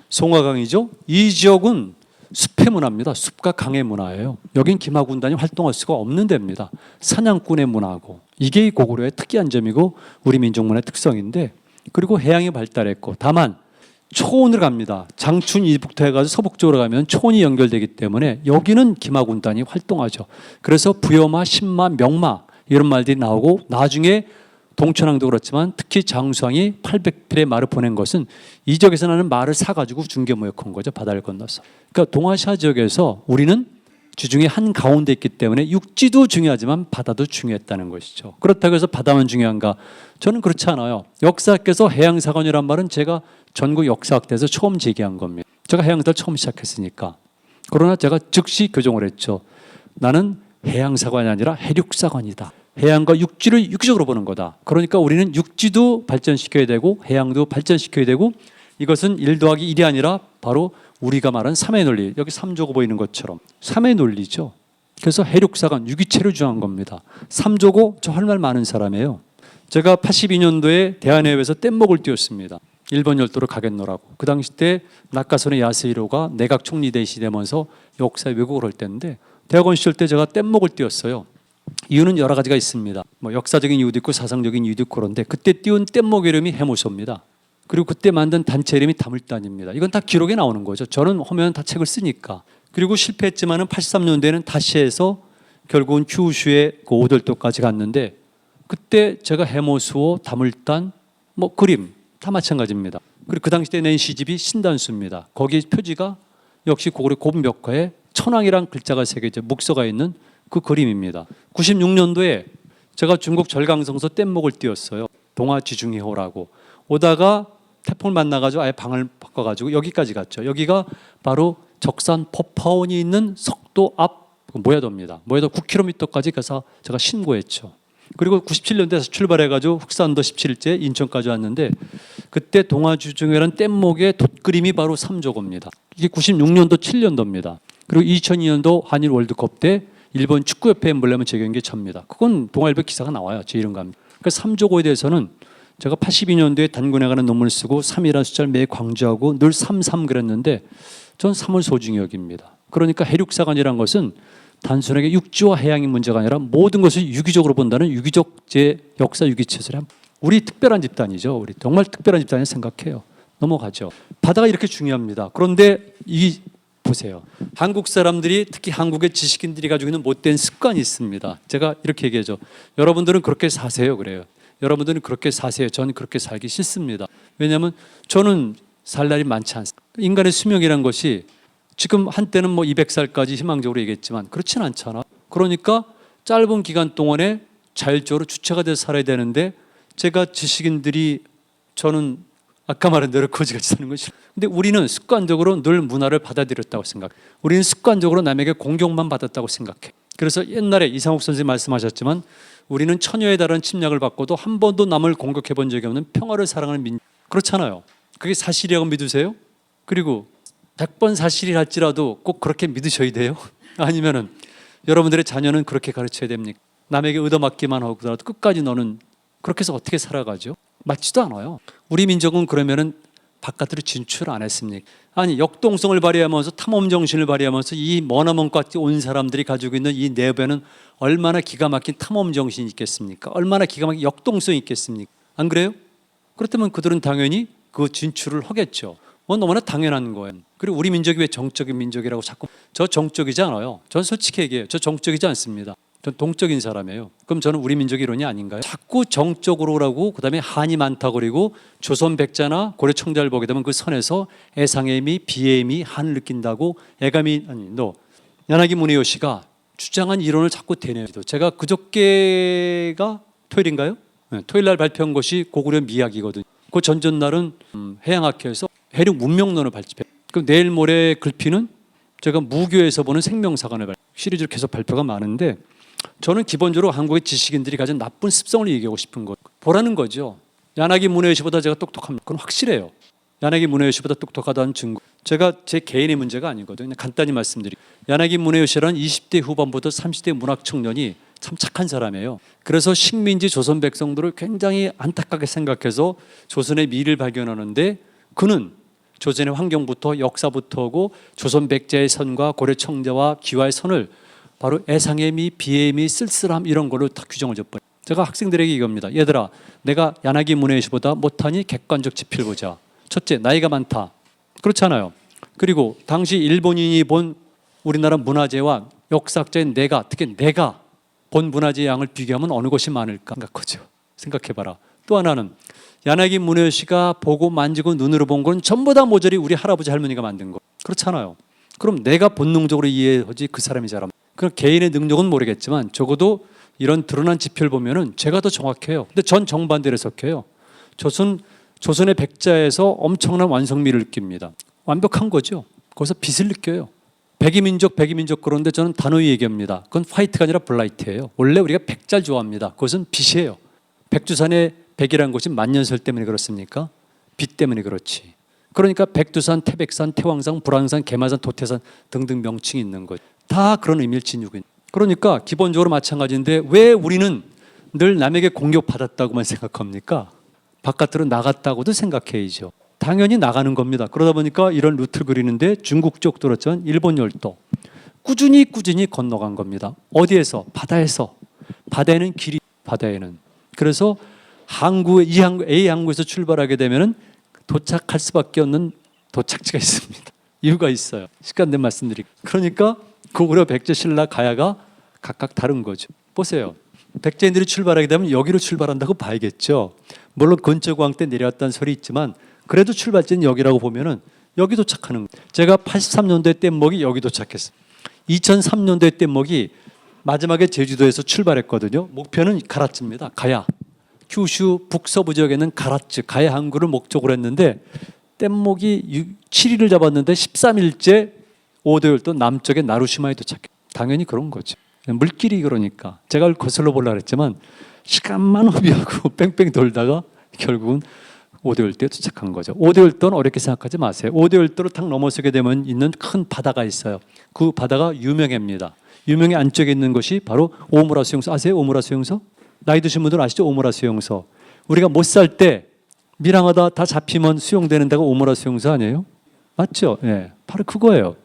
송화강이죠. 이 지역은 숲의 문화입니다. 숲과 강의 문화예요. 여긴 기마군단이 활동할 수가 없는 데입니다. 사냥꾼의 문화고 이게 고구려의 특이한 점이고 우리 민족 문화의 특성인데 그리고 해양이 발달했고 다만 초원으로 갑니다. 장춘 이북부터 해가지고 서북 쪽으로 가면 초원이 연결되기 때문에 여기는 기마군단이 활동하죠. 그래서 부여마, 신마, 명마 이런 말들이 나오고 나중에 동천왕도 그렇지만 특히 장수왕이 800필의 말을 보낸 것은 이 지역에서 나는 말을 사가지고 중개무역한 거죠. 바다를 건너서. 그러니까 동아시아 지역에서 우리는 주중에 한 가운데 있기 때문에 육지도 중요하지만 바다도 중요했다는 것이죠. 그렇다고 해서 바다만 중요한가? 저는 그렇지 않아요. 역사학에서 해양사관이란 말은 제가 전국 역사학대에서 처음 제기한 겁니다. 제가 해양사를 처음 시작했으니까. 그러나 제가 즉시 교정을 했죠. 나는 해양사관이 아니라 해륙사관이다. 해양과 육지를 육지적으로 보는 거다. 그러니까 우리는 육지도 발전시켜야 되고 해양도 발전시켜야 되고 이것은 1 더하기 1이 아니라 바로 우리가 말하는 3의 논리, 여기 3조고 보이는 것처럼 3의 논리죠. 그래서 해륙사관, 유기체를 주장한 겁니다. 3조고 저 할 말 많은 사람이에요. 제가 82년도에 대한해협에서 뗏목을 띄웠습니다. 일본 열도를 가겠노라고. 그 당시 때 낙가선의 야스히로가 내각 총리 대시되면서 역사에 왜곡을 할 때인데 대학원 시절 때 제가 뗏목을 띄웠어요. 이유는 여러 가지가 있습니다. 뭐 역사적인 이유도 있고 사상적인 이유도 있고 그런데 그때 띄운 뗏목 이름이 해무소입니다. 그리고 그때 만든 단체 이름이 다물단입니다. 이건 다 기록에 나오는 거죠. 저는 하면 다 책을 쓰니까. 그리고 실패했지만은 83년도에는 다시 해서 결국은 큐슈의 그 오돌도까지 갔는데 그때 제가 해무소, 다물단, 뭐 그림 다 마찬가지입니다. 그리고 그 당시 때 낸 시집이 신단수입니다. 거기에 표지가 역시 고구려 고분벽화에 천왕이란 글자가 새겨져 묵서가 있는 그 그림입니다. 96년도에 제가 중국 절강성서 뗏목을 띄웠어요. 동아지중해호라고. 오다가 태풍을 만나가지고 아예 방을 바꿔가지고 여기까지 갔죠. 여기가 바로 적산 법화원이 있는 석도 앞 모야도입니다. 모야도 9km까지 가서 제가 신고했죠. 그리고 97년도에서 출발해가지고 흑산도 17일째 인천까지 왔는데 그때 동아지중해라는 뗏목의 돛그림이 바로 3조고입니다. 이게 96년도 7년도입니다. 그리고 2002년도 한일 월드컵 때 일본 축구협회 엠블렘을 제기한 게 접니다. 그건 동아일보 기사가 나와요. 제 이름 갑니다. 그러니까 3조고에 대해서는 제가 82년도에 단군에 가는 논문을 쓰고 3이라는 숫자를 매일 강조하고 늘 33 그랬는데 전 3을 소중히 여깁니다. 그러니까 해륙사관이라는 것은 단순하게 육지와 해양의 문제가 아니라 모든 것을 유기적으로 본다는 유기적 제 역사 유기체설의 우리 특별한 집단이죠. 우리 정말 특별한 집단이라고 생각해요. 넘어가죠. 바다가 이렇게 중요합니다. 그런데 이 보세요. 한국 사람들이 특히 한국의 지식인들이 가지고 있는 못된 습관이 있습니다. 제가 이렇게 얘기하죠. 여러분들은 그렇게 사세요. 그래요. 여러분들은 그렇게 사세요. 저는 그렇게 살기 싫습니다. 왜냐하면 저는 살 날이 많지 않습니다. 인간의 수명이란 것이 지금 한때는 뭐 200살까지 희망적으로 얘기했지만 그렇진 않잖아. 그러니까 짧은 기간 동안에 자율적으로 주체가 돼서 살아야 되는데 제가 지식인들이 저는 아까 말한 대로 거지같이 사는 것이. 근데 우리는 습관적으로 늘 문화를 받아들였다고 생각해. 우리는 습관적으로 남에게 공경만 받았다고 생각해. 그래서 옛날에 이상욱 선생님 말씀하셨지만 우리는 처녀에 달한 침략을 받고도 한 번도 남을 공격해 본 적이 없는 평화를 사랑하는 민족. 그렇잖아요. 그게 사실이라고 믿으세요? 그리고 100번 사실이 할지라도 꼭 그렇게 믿으셔야 돼요? 아니면은 여러분들의 자녀는 그렇게 가르쳐야 됩니까? 남에게 얻어맞기만 하고라도 끝까지 너는 그렇게 해서 어떻게 살아가죠? 맞지도 않아요. 우리 민족은 그러면은 바깥으로 진출 안 했습니까? 아니 역동성을 발휘하면서 탐험 정신을 발휘하면서 이 머나먼까지 온 사람들이 가지고 있는 이 내부에는 얼마나 기가 막힌 탐험 정신이 있겠습니까? 얼마나 기가 막힌 역동성이 있겠습니까? 안 그래요? 그렇다면 그들은 당연히 그 진출을 하겠죠. 너무나 당연한 거예요. 그리고 우리 민족이 왜 정적인 민족이라고 자꾸 저 정적이지 않아요. 전 솔직히 얘기해요. 저 정적이지 않습니다. 전 동적인 사람이에요. 그럼 저는 우리 민족 이론이 아닌가요? 자꾸 정적으로라고 그다음에 한이 많다 그리고 조선 백자나 고려 청자를 보게 되면 그 선에서 애상의 미, 비의 미, 한을 느낀다고 애감이 아니 너 야나기 문혜요시가 주장한 이론을 자꾸 대내요. 제가 그저께가 토요일인가요? 네, 토요일 날 발표한 것이 고구려 미학이거든요. 그 전전날은 해양학회에서 해륙 문명론을 발표해. 그럼 내일 모레 글피는 제가 무교에서 보는 생명사관을 시리즈로 계속 발표가 많은데, 저는 기본적으로 한국의 지식인들이 가진 나쁜 습성을 얘기하고 싶은 거 보라는 거죠. 야나기 문헤요시보다 제가 똑똑합니다. 그건 확실해요. 야나기 문헤요시보다 똑똑하다는 증거. 제가 제 개인의 문제가 아니거든요. 간단히 말씀드릴게요. 야나기 문헤요시라는 20대 후반부터 30대 문학 청년이 참 착한 사람이에요. 그래서 식민지 조선 백성들을 굉장히 안타깝게 생각해서 조선의 미를 발견하는데, 그는 조선의 환경부터 역사부터고 조선 백자의 선과 고려 청자와 기와의 선을 바로 애상의 미, 비의 미, 쓸쓸함 이런 걸로 다 규정을 줬어요. 제가 학생들에게 이겁니다. 얘들아, 내가 야나기 문헤요시보다 못하니 객관적 지표를 보자. 첫째, 나이가 많다. 그렇잖아요. 그리고 당시 일본인이 본 우리나라 문화재와 역사학자인 내가, 특히 내가 본 문화재의 양을 비교하면 어느 것이 많을까 생각하죠. 생각해봐라. 또 하나는 야나기 문헤요시가 보고 만지고 눈으로 본 건 전부 다 모조리 우리 할아버지 할머니가 만든 거. 그렇잖아요. 그럼 내가 본능적으로 이해하지 그 사람이 잘합니다. 그럼 개인의 능력은 모르겠지만 적어도 이런 드러난 지표를 보면은 제가 더 정확해요. 근데 전 정반대로 해석해요. 조선의 백자에서 엄청난 완성미를 느낍니다. 완벽한 거죠. 거기서 빛을 느껴요. 백이민족 그런데 저는 단호히 얘기합니다. 그건 화이트가 아니라 블라이트예요. 원래 우리가 백자를 좋아합니다. 그것은 빛이에요. 백두산의 백이라는 것이 만년설 때문에 그렇습니까? 빛 때문에 그렇지. 그러니까 백두산, 태백산, 태왕산, 불황산, 개마산, 도태산 등등 명칭이 있는 거죠. 다 그런 의미를 지니고 있는. 그러니까 기본적으로 마찬가지인데 왜 우리는 늘 남에게 공격받았다고만 생각합니까? 바깥으로 나갔다고도 생각해야죠. 당연히 나가는 겁니다. 그러다 보니까 이런 루트를 그리는데 중국 쪽 들었지만 일본 열도 꾸준히 건너간 겁니다. 어디에서? 바다에서. 바다에는 길이, 바다에는. 그래서 A 항구에서 출발하게 되면은 도착할 수밖에 없는 도착지가 있습니다. 이유가 있어요. 시간 된 말씀드릴게요. 그러니까 고구려, 백제, 신라, 가야가 각각 다른 거죠. 보세요. 백제인들이 출발하게 되면 여기로 출발한다고 봐야겠죠. 물론 건초광 때 내려왔다는 소리 있지만 그래도 출발지는 여기라고 보면은 여기 도착하는 거예요. 제가 83년도에 뗏목이 여기 도착했어요. 2003년도에 뗏목이 마지막에 제주도에서 출발했거든요. 목표는 가라츠입니다. 가야. 규슈 북서부 지역에는 가라츠, 가야 항구를 목적으로 했는데 뗏목이 7일을 잡았는데 13일째 오도열도 남쪽의 나루시마에 도착했어요. 당연히 그런 거죠. 물길이 그러니까. 제가 거슬러 보려고 했지만 시간만 허비하고 뺑뺑 돌다가 결국은 오대열도에 도착한 거죠. 오대열도는 어렵게 생각하지 마세요. 오대열도를 탁 넘어서게 되면 있는 큰 바다가 있어요. 그 바다가 유명해입니다. 유명해 안쪽에 있는 것이 바로 오무라 수용소. 아세요? 오무라 수용소? 나이 드신 분들 아시죠? 오무라 수용소. 우리가 못 살 때 밀항하다 다 잡히면 수용되는 데가 오무라 수용소 아니에요? 맞죠? 예, 바로 그거예요.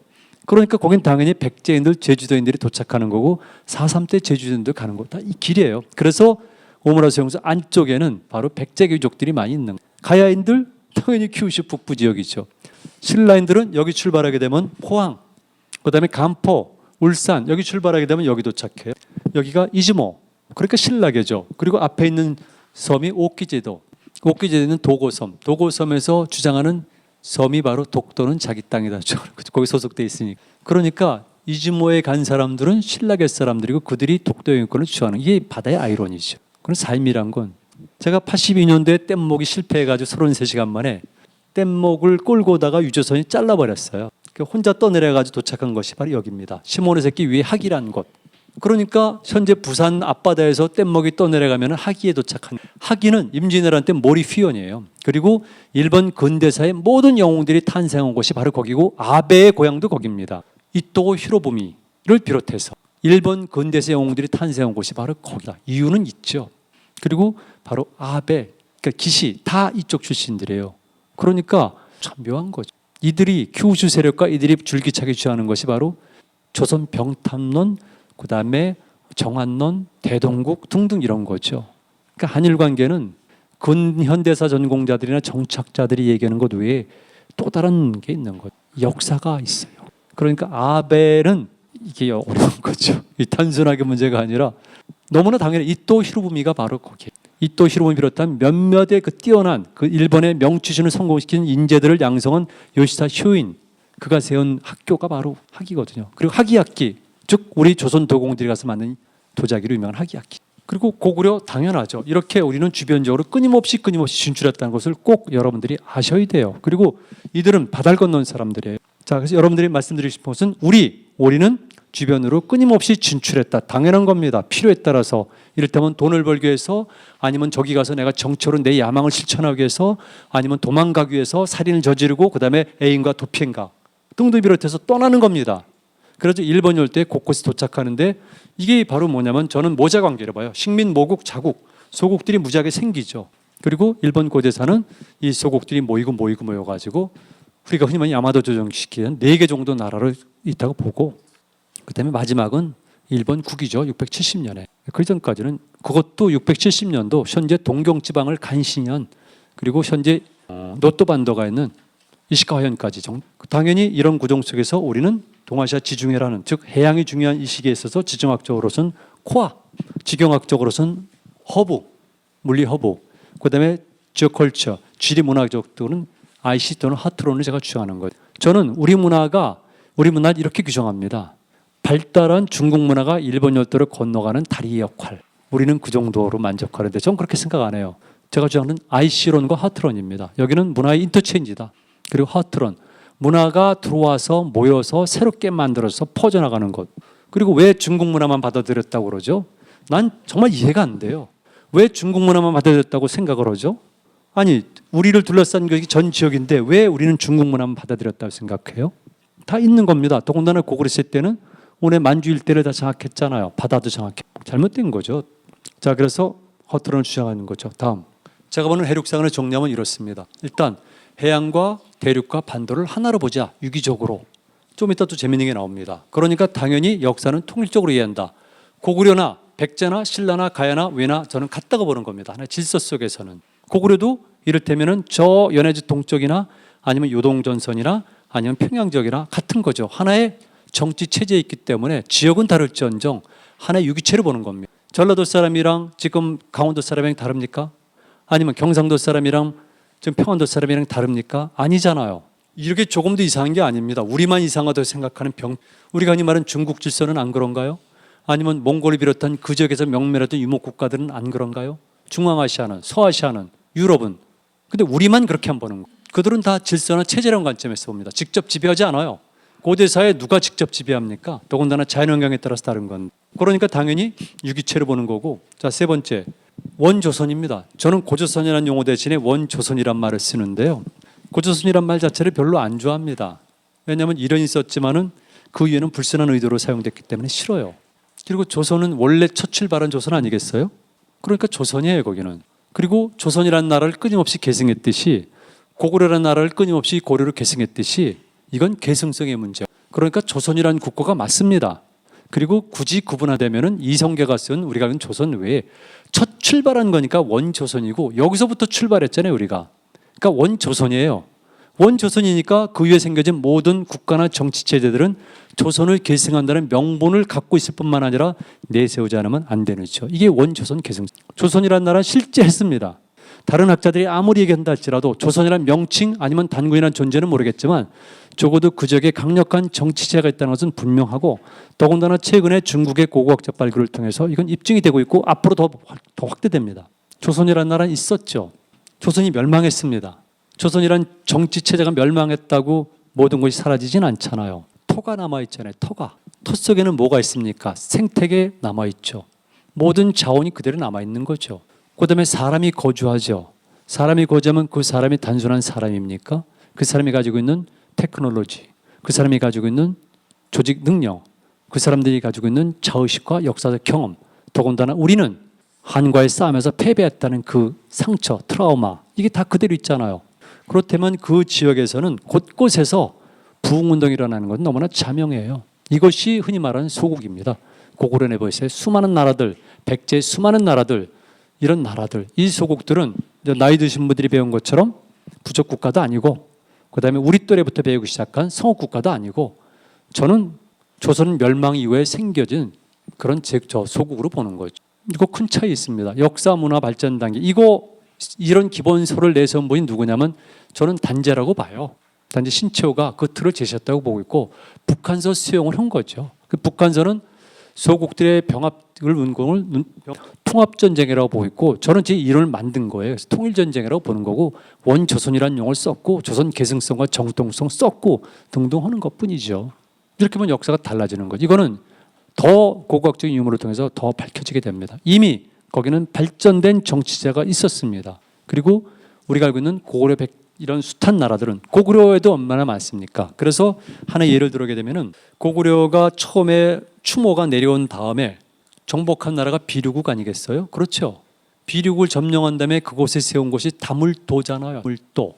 그러니까 거긴 당연히 백제인들, 제주도인들이 도착하는 거고 4.3 때 제주도인들 가는 거 다 이 길이에요. 그래서 오무라 수용소 안쪽에는 바로 백제 귀족들이 많이 있는 거예요. 가야인들 당연히 큐슈 북부 지역이죠. 신라인들은 여기 출발하게 되면 포항, 그다음에 간포, 울산 여기 출발하게 되면 여기 도착해요. 여기가 이즈모, 그러니까 신라계죠. 그리고 앞에 있는 섬이 오키제도, 오키제도는 도고섬, 도고섬에서 주장하는 섬이 바로 독도는 자기 땅이다. 거기 소속돼 있으니까. 그러니까 이즈모에 간 사람들은 신라계 사람들이고 그들이 독도 영유권을 주장하는, 이게 바다의 아이러니죠. 그런 삶이란 건, 제가 82년도에 뗏목이 실패해가지고 33시간 만에 뗏목을 끌고 오다가 유조선이 잘라버렸어요. 혼자 떠내려가지고 도착한 것이 바로 여기입니다. 시모노세키 위에 하기라는 곳. 그러니까 현재 부산 앞바다에서 뗏목이 떠내려가면 하기에 도착한, 하기는 임진왜란 모리 휘원이에요. 그리고 일본 근대사의 모든 영웅들이 탄생한 곳이 바로 거기고 아베의 고향도 거기입니다. 이토 히로부미를 비롯해서 일본 근대사 영웅들이 탄생한 곳이 바로 거기다. 이유는 있죠. 그리고 바로 아베, 그러니까 기시 다 이쪽 출신들이에요. 그러니까 참 묘한 거죠. 이들이 큐슈 세력과 이들이 줄기차게 주장하는 것이 바로 조선 병탐론, 그 다음에 정한론, 대동국 등등 이런 거죠. 그러니까 한일 관계는 근현대사 전공자들이나 정착자들이 얘기하는 것 외에 또 다른 게 있는 거죠. 역사가 있어요. 그러니까 아베는 이게 어려운 거죠. 이 단순하게 문제가 아니라 너무나 당연히 이토 히로부미가 바로 거기에. 이토 히로부미 비롯한 몇몇의 그 뛰어난 그 일본의 명치신을 성공시킨 인재들을 양성한 요시다 쇼인, 그가 세운 학교가 바로 하기거든요. 그리고 하기학기, 즉 우리 조선 도공들이 가서 만든 도자기로 유명한 하기학기. 그리고 고구려 당연하죠. 이렇게 우리는 주변적으로 끊임없이 진출했다는 것을 꼭 여러분들이 아셔야 돼요. 그리고 이들은 바다를 건넌 사람들이에요. 자, 그래서 여러분들이 말씀드리고 싶은 것은 우리는 주변으로 끊임없이 진출했다. 당연한 겁니다. 필요에 따라서 이를테면 돈을 벌기 위해서, 아니면 저기 가서 내가 정치로 내 야망을 실천하기 위해서, 아니면 도망가기 위해서 살인을 저지르고 그다음에 애인과 도피행각 등도 비롯해서 떠나는 겁니다. 그래서 일본 열도에 곳곳에 도착하는데 이게 바로 뭐냐면 저는 모자 관계를 봐요. 식민, 모국, 자국, 소국들이 무지하게 생기죠. 그리고 일본 고대사는 이 소국들이 모여가지고 우리가 흔히 말하는 야마도 조정시키는 4개 정도 나라로 있다고 보고, 그다음에 마지막은 일본 국이죠. 670년에. 그 전까지는 그것도 670년도 현재 동경지방을 간신히 한, 그리고 현재 노또 반도가 있는 이시카와현까지. 당연히 이런 구종 속에서 우리는 동아시아 지중해라는, 즉 해양이 중요한 이 시기에 있어서 지정학적으로서는 코아, 지경학적으로서는 허브, 물리 허브, 그다음에 지오컬처, 지리 문화적으로는 IC 또는 하트론을 제가 주장하는 거예요. 저는 우리 문화를 이렇게 규정합니다. 발달한 중국 문화가 일본 열도를 건너가는 다리 역할. 우리는 그 정도로 만족하는데 저는 그렇게 생각 안 해요. 제가 주장하는 IC론과 하트론입니다. 여기는 문화의 인터체인지다. 그리고 하트론, 문화가 들어와서 모여서 새롭게 만들어서 퍼져나가는 것. 그리고 왜 중국 문화만 받아들였다고 그러죠? 난 정말 이해가 안 돼요. 왜 중국 문화만 받아들였다고 생각을 하죠? 아니, 우리를 둘러싼 것이 전 지역인데 왜 우리는 중국 문화만 받아들였다고 생각해요? 다 있는 겁니다. 더군다나 고구려 시대 때는 오늘 만주 일대를 다 장악했잖아요. 바다도 장악해. 잘못된 거죠. 자, 그래서 허트론을 주장하는 거죠. 다음, 제가 보는 해륙상을 정리하면 이렇습니다. 일단 해양과 대륙과 반도를 하나로 보자. 유기적으로. 좀 이따 또 재밌는 게 나옵니다. 그러니까 당연히 역사는 통일적으로 이해한다. 고구려나 백제나 신라나 가야나 왜나 저는 같다고 보는 겁니다. 하나의 질서 속에서는. 고구려도 이를테면은 저 연해지 동쪽이나 아니면 요동전선이나 아니면 평양 지역이나 같은 거죠. 하나의 정치 체제에 있기 때문에 지역은 다를지언정 하나의 유기체를 보는 겁니다. 전라도 사람이랑 지금 강원도 사람이랑 다릅니까? 아니면 경상도 사람이랑 지금 평안도 사람이랑 다릅니까? 아니잖아요. 이렇게 조금도 이상한 게 아닙니다. 우리만 이상하다고 생각하는 우리가 흔히 말하는 중국 질서는 안 그런가요? 아니면 몽골을 비롯한 그 지역에서 명멸했던 유목 국가들은 안 그런가요? 중앙아시아는, 서아시아는, 유럽은. 근데 우리만 그렇게 안 보는 거예요. 그들은 다 질서나 체제라는 관점에서 봅니다. 직접 지배하지 않아요. 고대사에 누가 직접 지배합니까? 더군다나 자연환경에 따라서 다른 건. 그러니까 당연히 유기체로 보는 거고. 자, 세 번째, 원조선입니다. 저는 고조선이라는 용어 대신에 원조선이란 말을 쓰는데요. 고조선이란 말 자체를 별로 안 좋아합니다. 왜냐하면 이론이 있었지만은 그 위에는 불순한 의도로 사용됐기 때문에 싫어요. 그리고 조선은 원래 첫 출발한 조선 아니겠어요? 그러니까 조선이에요, 거기는. 그리고 조선이라는 나라를 끊임없이 계승했듯이 고구려라는 나라를 끊임없이 고려로 계승했듯이 이건 계승성의 문제. 그러니까 조선이라는 국가가 맞습니다. 그리고 굳이 구분하자면은 이성계가 쓴 우리가 아는 조선 외에 첫 출발한 거니까 원조선이고 여기서부터 출발했잖아요, 우리가. 그러니까 원조선이에요. 원조선이니까 그 위에 생겨진 모든 국가나 정치 체제들은 조선을 계승한다는 명분을 갖고 있을 뿐만 아니라 내세우지 않으면 안 되는 거죠. 이게 원조선 계승. 조선이라는 나라는 실제 했습니다. 다른 학자들이 아무리 얘기한다 할지라도 조선이라는 명칭 아니면 단군이라는 존재는 모르겠지만 적어도 그 지역에 강력한 정치체가 있다는 것은 분명하고, 더군다나 최근에 중국의 고고학적 발굴을 통해서 이건 입증이 되고 있고 앞으로 더 확대됩니다. 조선이라는 나라는 있었죠. 조선이 멸망했습니다. 조선이란 정치체제가 멸망했다고 모든 것이 사라지진 않잖아요. 토가 남아있잖아요. 토 속에는 뭐가 있습니까? 생태계 남아있죠. 모든 자원이 그대로 남아있는 거죠. 그 다음에 사람이 거주하죠. 사람이 거주하면 그 사람이 단순한 사람입니까? 그 사람이 가지고 있는 테크놀로지, 그 사람이 가지고 있는 조직 능력, 그 사람들이 가지고 있는 자의식과 역사적 경험, 더군다나 우리는 한과의 싸움에서 패배했다는 그 상처, 트라우마, 이게 다 그대로 있잖아요. 그렇다면 그 지역에서는 곳곳에서 부흥운동이 일어나는 것은 너무나 자명해요. 이것이 흔히 말하는 소국입니다. 고구려 내부에서의 수많은 나라들, 백제의 수많은 나라들, 이런 나라들, 이 소국들은 나이 드신 분들이 배운 것처럼 부족 국가도 아니고, 그 다음에 우리 또래부터 배우기 시작한 성업 국가도 아니고, 저는 조선 멸망 이후에 생겨진 그런 저 소국으로 보는 거죠. 이거 큰 차이 있습니다. 역사 문화 발전 단계, 이런 기본서를 내세운 분이 누구냐면 저는 단제라고 봐요. 단제 신채호가 그 틀을 제시했다고 보고 있고, 북한서 수용을 한 거죠. 그 북한서는 소국들의 병합을 운공을 통합전쟁이라고 보고 있고, 저는 제 이론을 만든 거예요. 그래서 통일전쟁이라고 보는 거고, 원조선이라는 용어를 썼고 조선 계승성과 정통성 썼고 등등 하는 것뿐이죠. 이렇게 보면 역사가 달라지는 거죠. 이거는 더 고고학적인 유물을 통해서 더 밝혀지게 됩니다. 이미 거기는 발전된 정치제가 있었습니다. 그리고 우리가 알고 있는 고구려 이런 숱한 나라들은 고구려에도 얼마나 많습니까? 그래서 하나 예를 들게 되면은 고구려가 처음에 추모가 내려온 다음에 정복한 나라가 비류국 아니겠어요? 그렇죠. 비류국을 점령한 다음에 그곳에 세운 곳이 다물도잖아요. 물도.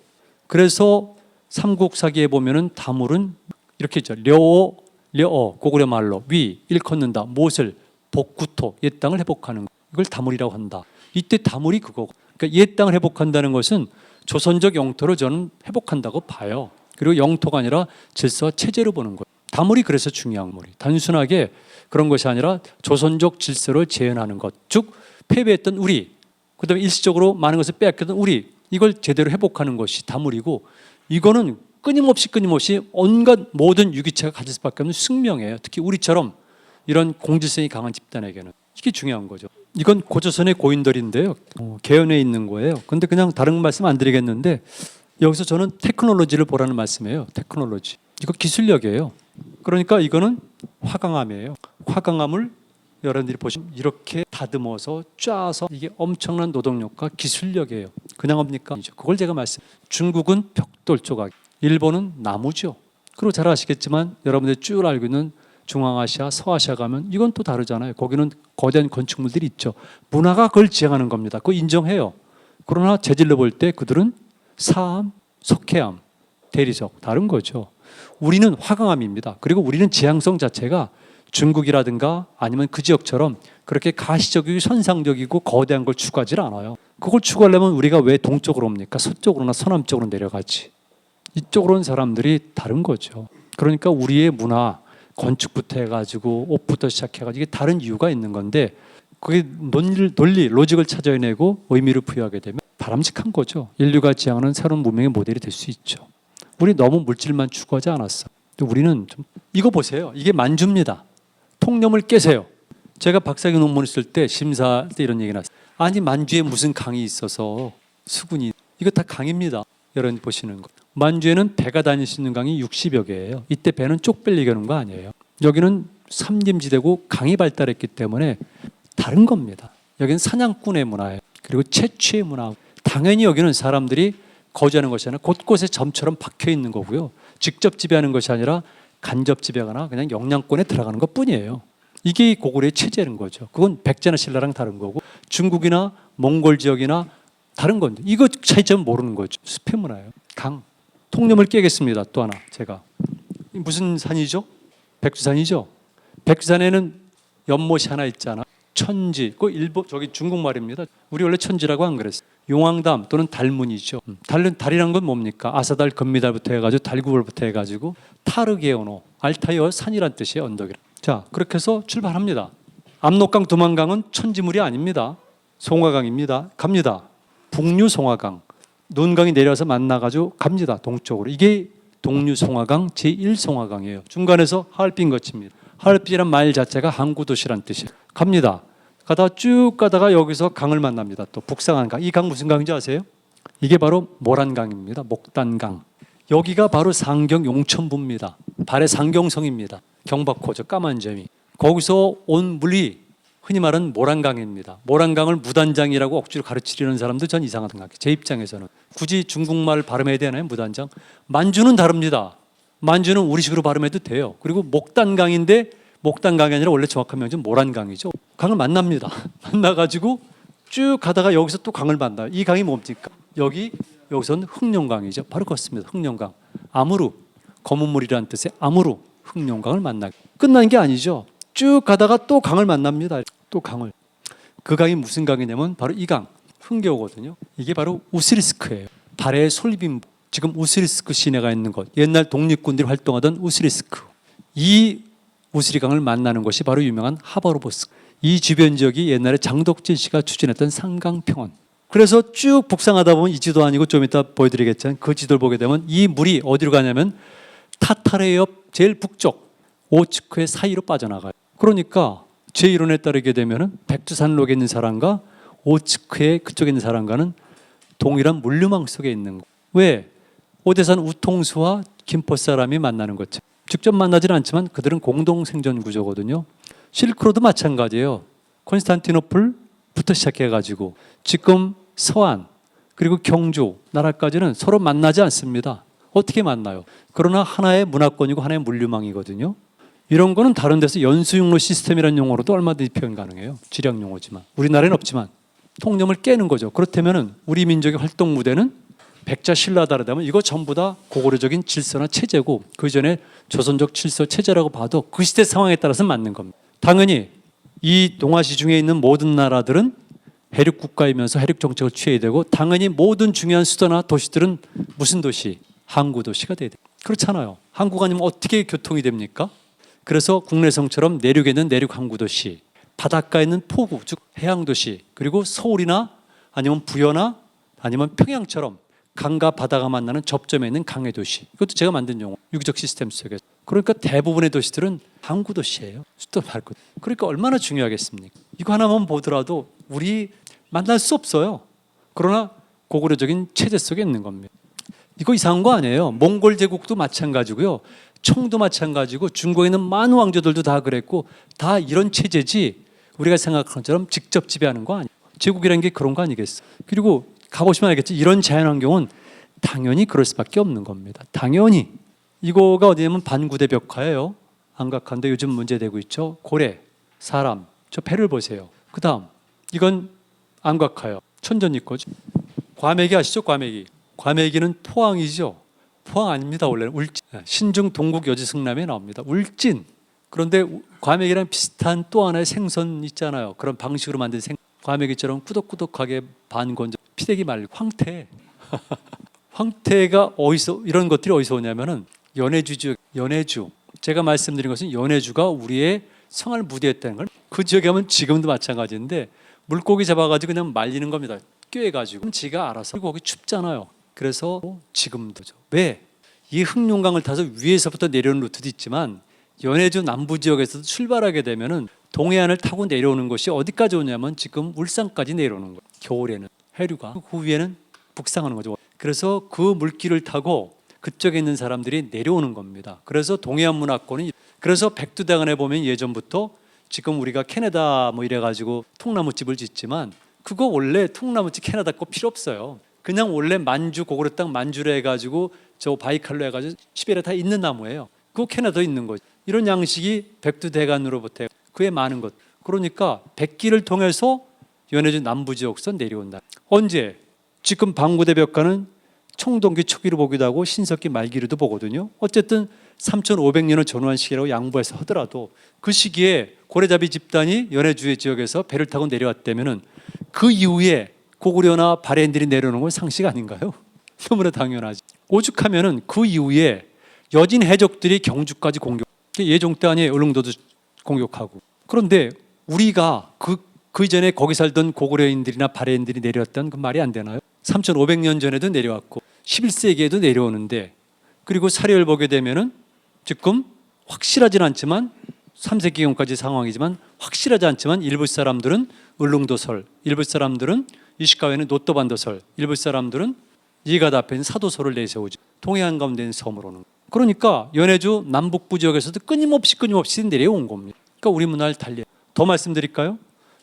그래서 삼국사기에 보면은 다물은 이렇게 있죠. 려어 고구려 말로 위 일컫는다. 못을 복구토 옛 땅을 회복하는 거. 이걸 다물이라고 한다. 이때 다물이 그거. 그러니까 옛 땅을 회복한다는 것은 조선적 영토를 저는 회복한다고 봐요. 그리고 영토가 아니라 질서와 체제로 보는 거예요. 다물이 그래서 중요한 물이. 단순하게 그런 것이 아니라 조선적 질서를 재현하는 것. 즉 패배했던 우리, 그다음에 일시적으로 많은 것을 빼앗겼던 우리, 이걸 제대로 회복하는 것이 다물이고, 이거는 끊임없이 온갖 모든 유기체가 가질 수밖에 없는 숙명이에요. 특히 우리처럼 이런 공질성이 강한 집단에게는 이게 중요한 거죠. 이건 고조선의 고인돌인데요. 개연에 있는 거예요. 근데 그냥 다른 말씀 안 드리겠는데, 여기서 저는 테크놀로지를 보라는 말씀이에요. 테크놀로지. 이거 기술력이에요. 그러니까 이거는 화강암이에요. 화강암을 여러분들이 보시면 이렇게 다듬어서 짜서, 이게 엄청난 노동력과 기술력이에요. 그냥 합니까? 그걸 제가 중국은 벽돌 조각, 일본은 나무죠. 그리고 잘 아시겠지만 여러분들이 쭉 알고 있는 중앙아시아, 서아시아 가면 이건 또 다르잖아요. 거기는 거대한 건축물들이 있죠. 문화가 그걸 지향하는 겁니다. 그거 인정해요. 그러나 재질로 볼 때 그들은 사암, 석회암, 대리석 다른 거죠. 우리는 화강암입니다. 그리고 우리는 지향성 자체가 중국이라든가 아니면 그 지역처럼 그렇게 가시적이고 선상적이고 거대한 걸 추구하지 않아요. 그걸 추구하려면 우리가 왜 동쪽으로 옵니까? 서쪽으로나 서남쪽으로 내려가지. 이쪽으로 온 사람들이 다른 거죠. 그러니까 우리의 문화, 건축부터 해가지고 옷부터 시작해가지고 이게 다른 이유가 있는 건데, 그게 논리, 로직을 찾아내고 의미를 부여하게 되면 바람직한 거죠. 인류가 지향하는 새로운 문명의 모델이 될 수 있죠. 우리 너무 물질만 추구하지 않았어. 우리는 좀 이거 보세요. 이게 만주입니다. 통념을 깨세요. 제가 박사학위 논문을 쓸 때 심사 때 이런 얘기 났어요. 아니 만주에 무슨 강이 있어서 수군이, 이거 다 강입니다. 여러분 보시는 거. 만주에는 배가 다닐 수 있는 강이 60여 개예요. 이때 배는 쪽 빼려고 하는 거 아니에요. 여기는 삼림지대고 강이 발달했기 때문에 다른 겁니다. 여기는 사냥꾼의 문화예요. 그리고 채취의 문화. 당연히 여기는 사람들이 거주하는 것이 아니라 곳곳에 점처럼 박혀 있는 거고요. 직접 지배하는 것이 아니라 간접 지배하거나 그냥 영향권에 들어가는 것뿐이에요. 이게 고구려의 체제인 거죠. 그건 백제나 신라랑 다른 거고, 중국이나 몽골 지역이나 다른 건데, 이거 차이점 모르는 거죠. 숲의 문화예요. 강. 통념을 깨겠습니다. 또 하나 제가. 무슨 산이죠? 백두산이죠. 백두산에는 연못이 하나 있잖아. 천지. 그 일본 저기 중국말입니다. 우리 원래 천지라고 안 그랬어요. 용왕담 또는 달문이죠. 달이란 건 뭡니까? 아사달, 금미달부터 해가지고 달구벌부터 해가지고 타르게오노, 알타이어 산이란 뜻이에요. 언덕이라. 자, 그렇게 해서 출발합니다. 압록강, 두만강은 천지물이 아닙니다. 송화강입니다. 갑니다. 북류 송화강. 논강이 내려서 만나가지고 갑니다. 동쪽으로. 이게 동류송화강 제1송화강이에요. 중간에서 하얼빈 거칩니다. 하얼빈이란 말 자체가 항구도시란 뜻이에요. 갑니다. 가다가 쭉 가다가 여기서 강을 만납니다. 또 북상한 강. 이 강 무슨 강인지 아세요? 이게 바로 모란강입니다. 목단강. 여기가 바로 상경 용천부입니다. 발의 상경성입니다. 경박호죠. 까만 점이. 거기서 온 물이 흔히 말하는 모란강입니다. 모란강을 무단장이라고 억지로 가르치려는 사람도 전 이상하다고 생각해요. 제 입장에서는. 굳이 중국말 발음해야 되나요? 무단장? 만주는 다릅니다. 만주는 우리식으로 발음해도 돼요. 그리고 목단강인데, 목단강이 아니라 원래 정확한 명칭은 모란강이죠. 강을 만납니다. 만나가지고 쭉 가다가 여기서 또 강을 만나요. 이 강이 뭡니까? 여기서는 흑룡강이죠. 바로 그렇습니다. 흑룡강. 아무루, 검은 물이라는 뜻의 아무루, 흑룡강을 만나요. 끝난 게 아니죠. 쭉 가다가 또 강을 만납니다. 또 강을. 그 강이 무슨 강이냐면 바로 이 강, 흥겨우거든요. 이게 바로 우스리스크예요. 발해의 솔빈, 지금 우스리스크 시내가 있는 곳. 옛날 독립군들이 활동하던 우스리스크. 이 우스리강을 만나는 것이 바로 유명한 하바로보스. 이 주변 지역이 옛날에 장덕진 씨가 추진했던 상강평원. 그래서 쭉 북상하다 보면 이 지도 아니고 좀 이따 보여드리겠지만 그 지도를 보게 되면 이 물이 어디로 가냐면 타타르의 옆 제일 북쪽 오츠크의 사이로 빠져나가요. 그러니까 제 이론에 따르게 되면은 백두산록에 있는 사람과 오츠크의 그쪽에 있는 사람과는 동일한 물류망 속에 있는 거. 왜? 오대산 우통수와 김포 사람이 만나는 거죠. 직접 만나지는 않지만 그들은 공동 생존 구조거든요. 실크로드 마찬가지예요. 콘스탄티노플부터 시작해가지고 지금 서안 그리고 경주 나라까지는 서로 만나지 않습니다. 어떻게 만나요? 그러나 하나의 문화권이고 하나의 물류망이거든요. 이런 거는 다른 데서 연수육로 시스템이라는 용어로도 얼마든지 표현 가능해요. 지략 용어지만 우리나라에는 없지만 통념을 깨는 거죠. 그렇다면 우리 민족의 활동 무대는 백자 신라다르다면 이거 전부 다 고구려적인 질서나 체제고 그 전에 조선적 질서 체제라고 봐도 그 시대 상황에 따라서 맞는 겁니다. 당연히 이 동아시 중에 있는 모든 나라들은 해륙 국가이면서 해륙 정책을 취해야 되고 당연히 모든 중요한 수도나 도시들은 무슨 도시? 항구 도시가 돼야 돼요. 그렇잖아요. 항구가 아니면 어떻게 교통이 됩니까? 그래서 국내성처럼 내륙에 있는 내륙 항구 도시, 바닷가에 있는 포구 즉 해양 도시, 그리고 서울이나 아니면 부여나 아니면 평양처럼 강과 바다가 만나는 접점에 있는 강해 도시. 이것도 제가 만든 용어. 유기적 시스템 속에서. 그러니까 대부분의 도시들은 항구 도시예요. 수도 밟고. 그러니까 얼마나 중요하겠습니까? 이거 하나만 보더라도 우리 만날 수 없어요. 그러나 고구려적인 체제 속에 있는 겁니다. 이거 이상한 거 아니에요. 몽골 제국도 마찬가지고요. 청도 마찬가지고 중국에 있는 많은 왕조들도 다 그랬고 다 이런 체제지 우리가 생각하는 것처럼 직접 지배하는 거 아니에요. 제국이라는 게 그런 거 아니겠어요. 그리고 가보시면 알겠지. 이런 자연환경은 당연히 그럴 수밖에 없는 겁니다. 당연히. 이거가 어디냐면 반구대 벽화예요. 안각한데 요즘 문제되고 있죠. 고래, 사람, 저 배를 보세요. 그 다음 이건 안각화요. 천전이 거죠. 과메기 아시죠? 과메기. 과메기는 포항이죠. 포항 아닙니다. 원래는 울진. 신중 동국 여지승남에 나옵니다. 울진. 그런데 과메기랑 비슷한 또 하나의 생선 있잖아요. 그런 방식으로 만든 과메기처럼 꾸덕꾸덕하게 반건조 피대기 말고 황태. 황태가 어디서 이런 것들이 어디서 오냐면은 연해주죠. 연해주. 제가 말씀드린 것은 연해주가 우리의 성을 무대했다는 걸. 그 지역에 가면 지금도 마찬가지인데 물고기 잡아가지고 그냥 말리는 겁니다. 꿰가지고 지가 알아서. 거기 춥잖아요. 그래서 지금도죠. 왜? 이 흑룡강을 타서 위에서부터 내려오는 루트도 있지만 연해주 남부 지역에서 출발하게 되면은 동해안을 타고 내려오는 것이 어디까지 오냐면 지금 울산까지 내려오는 거예요. 겨울에는 해류가. 그 위에는 북상하는 거죠. 그래서 그 물길을 타고 그쪽에 있는 사람들이 내려오는 겁니다. 그래서 동해안 문화권은 그래서 백두대간에 보면 예전부터 지금 우리가 캐나다 뭐 이래가지고 통나무집을 짓지만 그거 원래 통나무집 캐나다 거 필요 없어요. 그냥 원래 만주 고구려 땅 만주로 해가지고 저 바이칼로 해가지고 시베리아 다 있는 나무예요. 그거 캐나다에 있는 거죠. 이런 양식이 백두대간으로부터 그에 많은 것. 그러니까 백기를 통해서 연해주 남부 지역선 내려온다. 언제? 지금 방구대 벽화는 청동기 초기로 보기도 하고 신석기 말기로도 보거든요. 어쨌든 3,500년을 전후한 시기라고 양보해서 하더라도 그 시기에 고래잡이 집단이 연해주의 지역에서 배를 타고 내려왔다면은 그 이후에 고구려나 바레인들이 내려오는 건 상식 아닌가요? 너무나 당연하지. 오죽하면은 그 이후에 여진 해적들이 경주까지 공격. 예종 때 아니에요. 울릉도도 공격하고. 그런데 우리가 그 이전에 거기 살던 고구려인들이나 바레인들이 내려왔다는 그 말이 안 되나요? 3,500년 전에도 내려왔고 11세기에도 내려오는데 그리고 사료를 보게 되면은 지금 확실하진 않지만 3세기경까지 상황이지만 확실하지 않지만 일부 사람들은 울릉도설, 일부 사람들은 이시카와에는 노또반도설, 일부 사람들은 이가다 앞에 있는 사도설을 내세우죠. 동해안 가운데 있는 섬으로 오는. 그러니까 연해주 남북부 지역에서도 끊임없이 내려온 겁니다. 그러니까 우리 문화를 달리. 더 말씀드릴까요?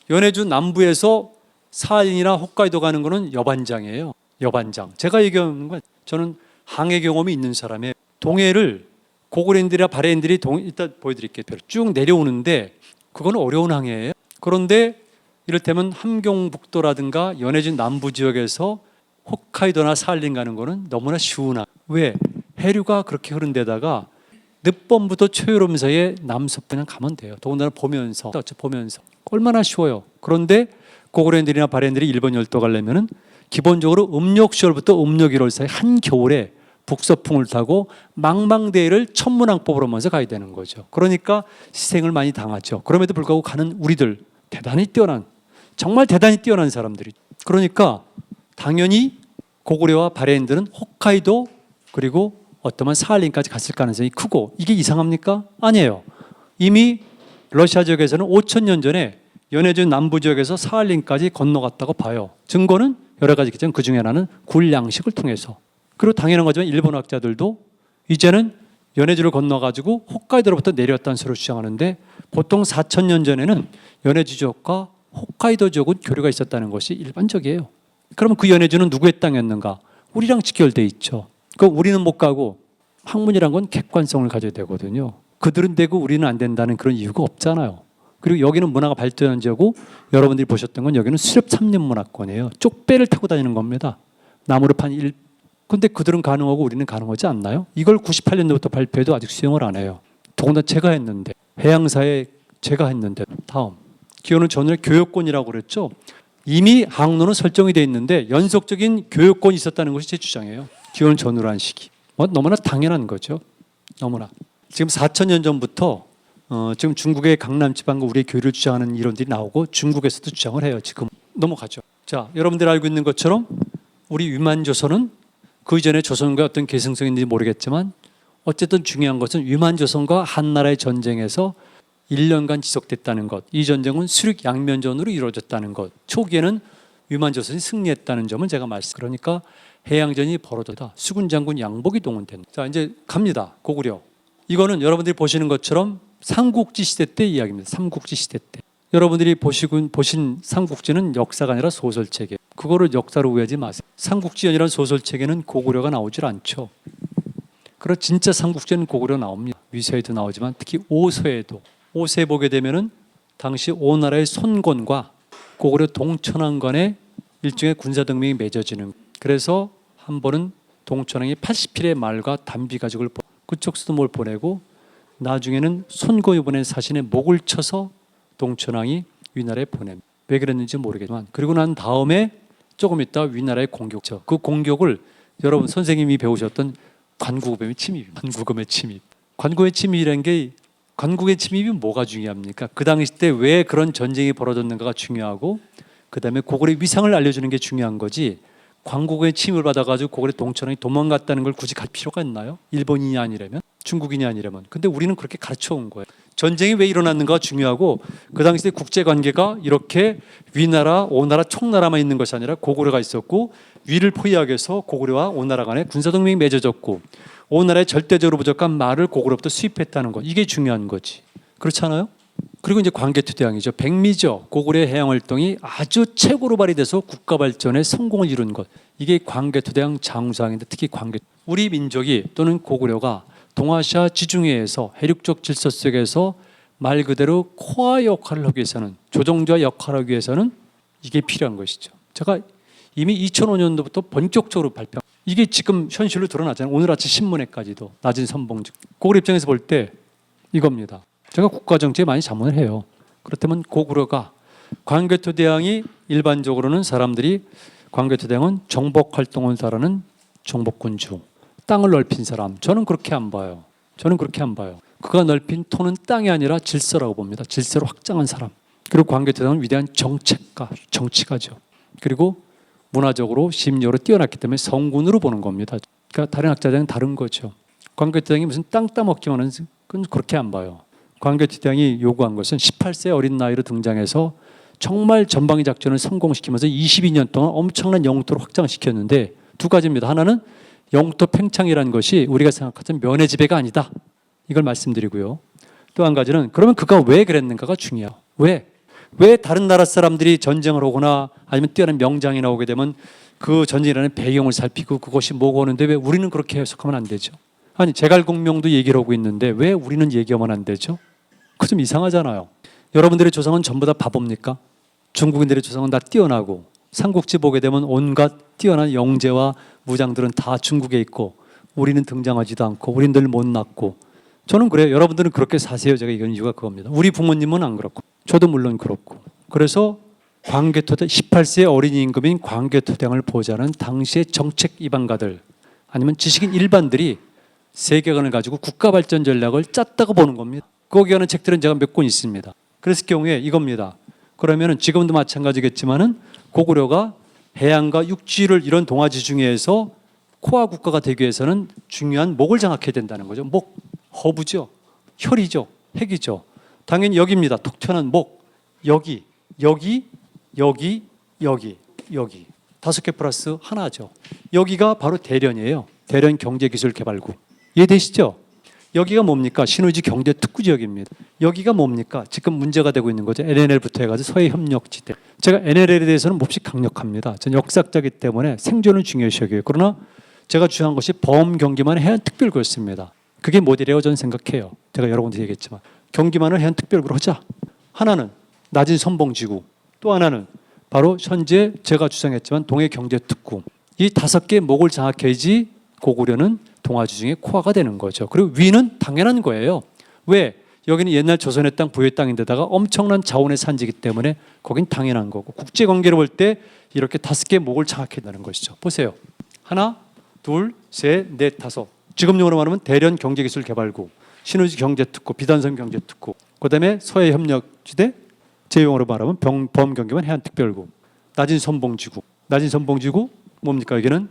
연해주 남부에서 사할린이나 홋카이도 가는 거는 여반장이에요. 여반장. 제가 얘기하는 건 저는 항해 경험이 있는 사람이에요. 동해를 고구려인들이나 바레인들이 이따 보여드릴게요. 쭉 내려오는데 그거는 어려운 항해예요. 그런데 이를테면 함경북도라든가 연해주 남부 지역에서 홋카이도나 사할린 가는 거는 너무나 쉬운 항해. 왜? 해류가 그렇게 흐른 데다가 늦봄부터 초여름 사이에 남서 그냥 가면 돼요. 더군다나 보면서 얼마나 쉬워요. 그런데 고구려인들이나 바레인들이 일본 열도 가려면은 기본적으로 음력 10월부터 음력 1월 사이 한겨울에 북서풍을 타고 망망대해를 천문왕법으로 하면서 가야 되는 거죠. 그러니까 희생을 많이 당하죠. 그럼에도 불구하고 가는 우리들 대단히 뛰어난, 정말 대단히 뛰어난 사람들이. 그러니까 당연히 고구려와 바레인들은 홋카이도 그리고 어떠한 사할린까지 갔을 가능성이 크고 이게 이상합니까? 아니에요. 이미 러시아 지역에서는 5,000년 전에 연해주 남부 지역에서 사할린까지 건너갔다고 봐요. 증거는 여러 가지 있겠지만 그 중에 하나는 굴 양식을 통해서. 그리고 당연한 거지만 일본 학자들도 이제는 연해주를 건너가지고 홋카이도로부터 내려왔다는 소리를 주장하는데 보통 4,000년 전에는 연해주 지역과 홋카이도 지역은 교류가 있었다는 것이 일반적이에요. 그러면 그 연해주는 누구의 땅이었는가? 우리랑 직결돼 있죠. 그럼 우리는 못 가고 학문이란 건 객관성을 가져야 되거든요. 그들은 되고 우리는 안 된다는 그런 이유가 없잖아요. 그리고 여기는 문화가 발전한 지역이고 여러분들이 보셨던 건 여기는 수렵 3년 문화권이에요. 쪽배를 타고 다니는 겁니다. 나무를 판 일. 근데 그들은 가능하고 우리는 가능하지 않나요? 이걸 98년도부터 발표해도 아직 수용을 안 해요. 더군다나 제가 했는데 해양사에 제가 했는데 다음 기원은 전에 교역권이라고 그랬죠. 이미 항로는 설정이 돼 있는데 연속적인 교역권이 있었다는 것이 제 주장이에요. 기원 전후로 한 시기. 너무나 당연한 거죠. 너무나. 지금 4,000년 전부터 지금 중국의 강남 지방과 우리의 교류를 주장하는 이론들이 나오고 중국에서도 주장을 해요. 지금 넘어가죠. 자, 여러분들이 알고 있는 것처럼 우리 위만조선은 그 이전에 조선과 어떤 계승성인지 모르겠지만 어쨌든 중요한 것은 위만조선과 한나라의 전쟁에서 1년간 지속됐다는 것. 이 전쟁은 수륙 양면전으로 이루어졌다는 것. 초기에는 위만조선이 승리했다는 점을 제가 말씀. 그러니까 해양전이 벌어졌다. 수군 장군 양복이 동원된다. 자, 이제 갑니다. 고구려. 이거는 여러분들이 보시는 것처럼 삼국지 시대 때 이야기입니다. 삼국지 시대 때. 여러분들이 보신 삼국지는 역사가 아니라 소설책이에요. 그거를 역사로 오해하지 마세요. 삼국지연이라는 소설책에는 고구려가 나오질 않죠. 그리고 진짜 삼국지는 고구려 나옵니다. 위서에도 나오지만 특히 오서에도. 오서에 보게 되면은 당시 오나라의 손권과 고구려 동천왕 간의 일종의 군사동맹이 맺어지는. 그래서 한 번은 동천왕이 80필의 말과 단비 가죽을 그쪽 수도뭘 보내고 나중에는 손권이 보낸 사신의 목을 쳐서 동천왕이 위나라에 보냅니다. 왜 그랬는지 모르겠지만 그리고 난 다음에 조금 있다 위나라의 공격죠. 그 공격을 여러분 선생님이 배우셨던 관구금의 침입. 관구금의 침입. 관구의 침입이라는 게 관국의 침입이 뭐가 중요합니까? 그 당시 때 왜 그런 전쟁이 벌어졌는가가 중요하고 그다음에 고구려의 위상을 알려주는 게 중요한 거지. 관국의 침입을 받아가지고 고구려 동천왕이 도망갔다는 걸 굳이 갈 필요가 있나요? 일본인이 아니라면? 중국인이 아니라면. 근데 우리는 그렇게 가르쳐 온 거예요. 전쟁이 왜 일어났는가가 중요하고 그 당시 때 국제관계가 이렇게 위나라, 오나라, 총나라만 있는 것이 아니라 고구려가 있었고 위를 포위하기 위해서 고구려와 오나라 간에 군사동맹이 맺어졌고 오나라의 절대적으로 부족한 말을 고구려부터 수입했다는 것. 이게 중요한 거지. 그렇지 않아요? 그리고 이제 관계투대항이죠. 백미죠. 고구려의 해양활동이 아주 최고로 발휘돼서 국가 발전에 성공을 이룬 것. 이게 관계투대항 장수항인데 특히 우리 민족이 또는 고구려가 동아시아 지중해에서 해륙적 질서 속에서 말 그대로 코어 역할을 하기 위해서는 조종자 역할을 하기 위해서는 이게 필요한 것이죠. 제가 이미 2005년도부터 본격적으로 발표. 이게 지금 현실로 드러나잖아요. 오늘 아침 신문에까지도 낮은 선봉직. 고구려 입장에서 볼 때 이겁니다. 제가 국가 정치에 많이 자문을 해요. 그렇다면 고구려가 관계투대항이 일반적으로는 사람들이 관계투대항은 정복 활동을 잘하는 정복군주, 땅을 넓힌 사람. 저는 그렇게 안 봐요. 그가 넓힌 토는 땅이 아니라 질서라고 봅니다. 질서로 확장한 사람. 그리고 관계투대항은 위대한 정책가, 정치가죠. 그리고 문화적으로 심리적으로 뛰어났기 때문에 성군으로 보는 겁니다. 그러니까 다른 학자들은 다른 거죠. 관계투대항이 무슨 땅 따먹기만 하는 건 그렇게 안 봐요. 관계투대항이 요구한 것은 18세 어린 나이로 등장해서 정말 전방위 작전을 성공시키면서 22년 동안 엄청난 영토를 확장시켰는데 두 가지입니다. 하나는 영토 팽창이라는 것이 우리가 생각하던 면회 지배가 아니다. 이걸 말씀드리고요. 또 한 가지는 그러면 그가 왜 그랬는가가 중요해요. 왜 다른 나라 사람들이 전쟁을 하거나 아니면 뛰어난 명장이 나오게 되면 그 전쟁이라는 배경을 살피고 그것이 뭐고 하는데 왜 우리는 그렇게 해석하면 안 되죠? 아니 제갈공명도 얘기를 하고 있는데 왜 우리는 얘기하면 안 되죠? 그거 좀 이상하잖아요. 여러분들의 조상은 전부 다 바보입니까? 중국인들의 조상은 다 뛰어나고 삼국지 보게 되면 온갖 뛰어난 영재와 무장들은 다 중국에 있고 우리는 등장하지도 않고 우리는 못 낳고 저는 그래요. 여러분들은 그렇게 사세요. 제가 이건 이유가 그겁니다. 우리 부모님은 안 그렇고 저도 물론 그렇고 그래서 관계토대 18세 어린이 임금인 관계토대항을 보좌하는 당시의 정책 이방가들 아니면 지식인 일반들이 세계관을 가지고 국가 발전 전략을 짰다고 보는 겁니다. 거기에 하는 책들은 제가 몇 권 있습니다. 그랬을 경우에 이겁니다. 그러면은 지금도 마찬가지겠지만은 고구려가 해양과 육지를 이런 동아지 중에서 코어 국가가 되기 위해서는 중요한 목을 장악해야 된다는 거죠. 목, 허부죠, 혈이죠, 핵이죠. 당연히 여기입니다. 톡 튀어나온 목. 여기, 여기, 여기, 여기, 여기. 5개 플러스 하나죠. 여기가 바로 대련이에요. 대련 경제기술개발구. 이해되시죠? 여기가 뭡니까? 신우지 경제특구지역입니다. 여기가 뭡니까? 지금 문제가 되고 있는 거죠. NLL부터 해가지고 서해협력지대. 제가 NLL에 대해서는 몹시 강력합니다. 전 역사학자이기 때문에 생존을 중요시 여겨요. 그러나 제가 주장한 것이 범경기만 해안특별구였습니다. 그게 모델이라고 저는 생각해요. 제가 여러 군데 얘기했지만 경기만을 해안특별구로 하자. 하나는 낮은 선봉지구, 또 하나는 바로 현재 제가 주장했지만 동해경제특구. 이 5개의 목을 장악해야지 고구려는 동아주 중에 코어가 되는 거죠. 그리고 위는 당연한 거예요. 왜? 여기는 옛날 조선의 땅, 부의 땅인데다가 엄청난 자원의 산지이기 때문에 거긴 당연한 거고, 국제관계로 볼 때 이렇게 5개의 목을 장악해야 되는 것이죠. 보세요. 하나, 둘, 셋, 넷, 5. 지금용어로 말하면 대련 경제기술개발구, 신우지 경제특구, 비단섬 경제특구, 그다음에 서해협력지대, 제 용어로 말하면 범경기만 해안특별구, 낮은 선봉지구. 낮은 선봉지구 뭡니까? 여기는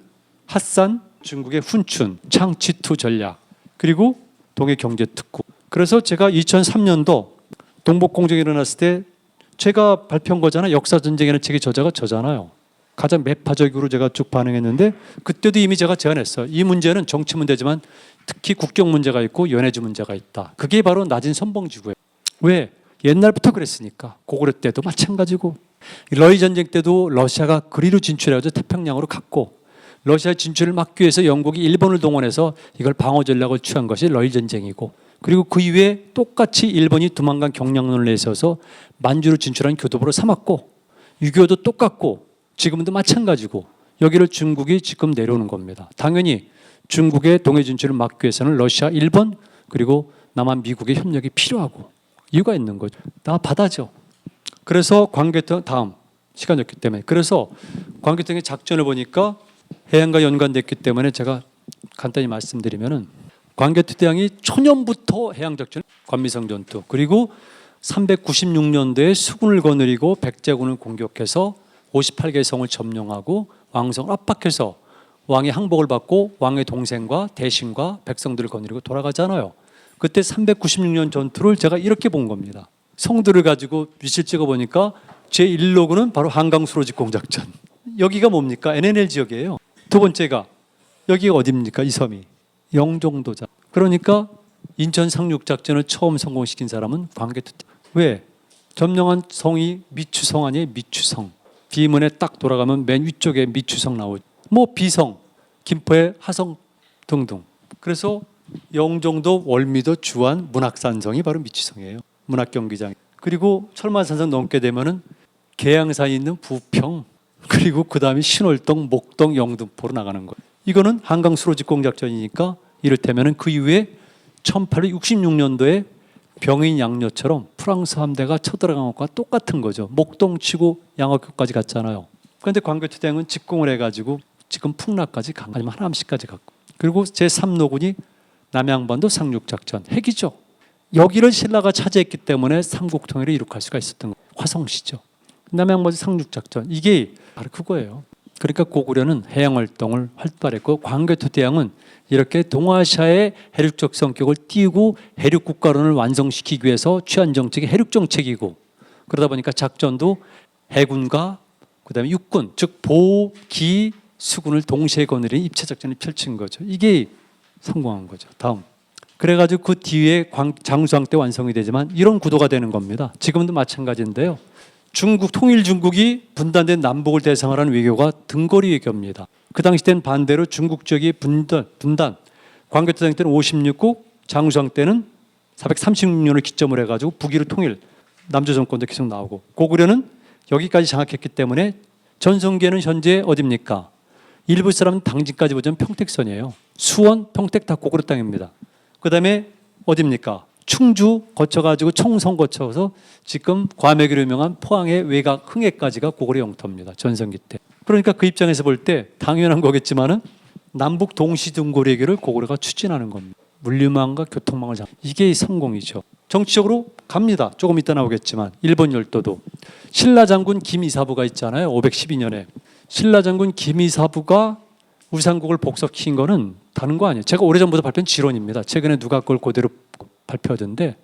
핫산, 중국의 훈춘, 창치투 전략, 그리고 동해경제특구. 그래서 제가 2003년도 동북공정이 일어났을 때 제가 발표한 거잖아요. 역사전쟁이라는 책의 저자가 저잖아요. 가장 매파적으로 제가 쭉 반응했는데 그때도 이미 제가 제안했어요. 이 문제는 정치 문제지만 특히 국경 문제가 있고 연해주 문제가 있다. 그게 바로 낮은 선봉지구예요. 왜? 옛날부터 그랬으니까. 고구려 때도 마찬가지고, 러일 전쟁 때도 러시아가 그리로 진출해서 태평양으로 갔고, 러시아 진출을 막기 위해서 영국이 일본을 동원해서 이걸 방어 전략을 취한 것이 러일 전쟁이고, 그리고 그 이후에 똑같이 일본이 두만강 경량론을 내세워서 만주로 진출한 교도부로 삼았고, 6.25도 똑같고 지금도 마찬가지고, 여기를 중국이 지금 내려오는 겁니다. 당연히 중국의 동해 진출을 막기 위해서는 러시아, 일본, 그리고 남한 미국의 협력이 필요하고 이유가 있는 거죠. 다 바다죠. 그래서 광개토, 다음 시간이 없기 때문에, 그래서 광개토의 작전을 보니까 해양과 연관됐기 때문에 제가 간단히 말씀드리면은, 광개토 대왕이 초년부터 해양 작전, 관미성 전투, 그리고 396년도에 수군을 거느리고 백제군을 공격해서 58개 성을 점령하고 왕성을 압박해서 왕의 항복을 받고 왕의 동생과 대신과 백성들을 거느리고 돌아가잖아요. 그때 396년 전투를 제가 이렇게 본 겁니다. 성들을 가지고 위치를 찍어보니까 제1로그는 바로 한강 수로직공 작전. 여기가 뭡니까? NNL 지역이에요. 두 번째가 여기가 어디입니까? 이 섬이 영종도자. 그러니까 인천 상륙 작전을 처음 성공시킨 사람은 광개토. 왜? 점령한 성이 미추성 아니에요? 미추성. 비문에 딱 돌아가면 맨 위쪽에 미추성 나오죠. 뭐 비성, 김포의 하성 등등. 그래서 영종도, 월미도, 주안, 문학산성이 바로 미추성이에요. 문학경기장. 그리고 철마산성 넘게 되면은 계양산이 있는 부평, 그리고 그 다음에 신월동, 목동, 영등포로 나가는 거예요. 이거는 한강 수로직공 작전이니까 이를테면은 그 이후에 1866년도에 병인 양녀처럼 프랑스 함대가 쳐들어간 것과 똑같은 거죠. 목동 치고 양화교까지 갔잖아요. 그런데 광개토 대왕은 직공을 해가지고 지금 풍락까지 간, 아니면 하남시까지 갔고, 그리고 제3노군이 남양반도 상륙작전, 핵이죠. 여기를 신라가 차지했기 때문에 삼국통일을 이룩할 수가 있었던 거예요. 화성시죠. 남양반도 상륙작전, 이게 바로 그거예요. 그러니까 고구려는 해양활동을 활발했고, 광개토 대왕은 이렇게 동아시아의 해륙적 성격을 띄우고 해륙국가론을 완성시키기 위해서 취한 정책이 해륙정책이고, 그러다 보니까 작전도 해군과 그 다음에 육군, 즉 보, 기, 수군을 동시에 거느린 입체작전을 펼친 거죠. 이게 성공한 거죠. 다음. 그래가지고 그 뒤에 장수왕 때 완성이 되지만 이런 구도가 되는 겁니다. 지금도 마찬가지인데요. 중국, 통일 중국이 분단된 남북을 대상으로 하는 외교가 등거리 외교입니다. 그 당시 때는 반대로 중국 지역이 분단. 광개토 대왕 때는 56국, 장수왕 때는 436년을 기점으로 해가지고 북위로 통일, 남조 정권도 계속 나오고, 고구려는 여기까지 장악했기 때문에 전성기에는 현재 어디입니까? 일부 사람은 당진까지 보자면 평택선이에요. 수원, 평택 다 고구려 땅입니다. 그 다음에 어디입니까? 충주 거쳐가지고 청성 거쳐서 지금 과메기로 유명한 포항의 외곽 흥해까지가 고구려 영토입니다. 전성기 때. 그러니까 그 입장에서 볼 때 당연한 거겠지만은 남북 동시 등거리 외교를 고구려가 추진하는 겁니다. 물류망과 교통망을 이게 성공이죠. 정치적으로 갑니다. 조금 이따 나오겠지만 일본 열도도 신라 장군 김이사부가 있잖아요. 512년에 신라 장군 김이사부가 우상국을 복속시킨 거는 다른 거 아니에요. 제가 오래전부터 발표한 지론입니다. 최근에 누가 그걸 그대로 발표하던데,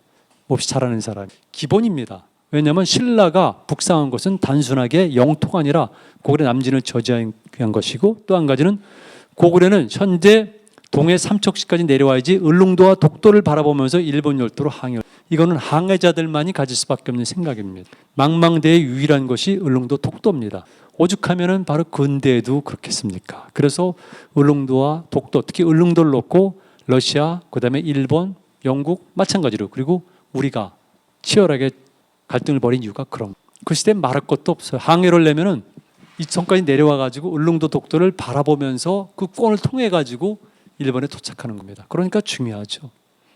몹시 잘하는 사람. 기본입니다. 왜냐하면 신라가 북상한 것은 단순하게 영토가 아니라 고구려 남진을 저지한 것이고, 또 한 가지는 고구려는 현재 동해 삼척시까지 내려와야지 울릉도와 독도를 바라보면서 일본 열도로 항해. 이거는 항해자들만이 가질 수밖에 없는 생각입니다. 망망대해의 유일한 것이 울릉도 독도입니다. 오죽하면은 바로 근대에도 그렇겠습니까? 그래서 울릉도와 독도, 특히 울릉도를 놓고 러시아, 그다음에 일본, 영국 마찬가지로, 그리고 우리가 치열하게 갈등을 벌인 이유가 그런. 그 시대에 말할 것도 없어요. 항해를 내면은 이 섬까지 내려와 가지고 울릉도 독도를 바라보면서 그 권을 통해 가지고 일본에 도착하는 겁니다. 그러니까 중요하죠.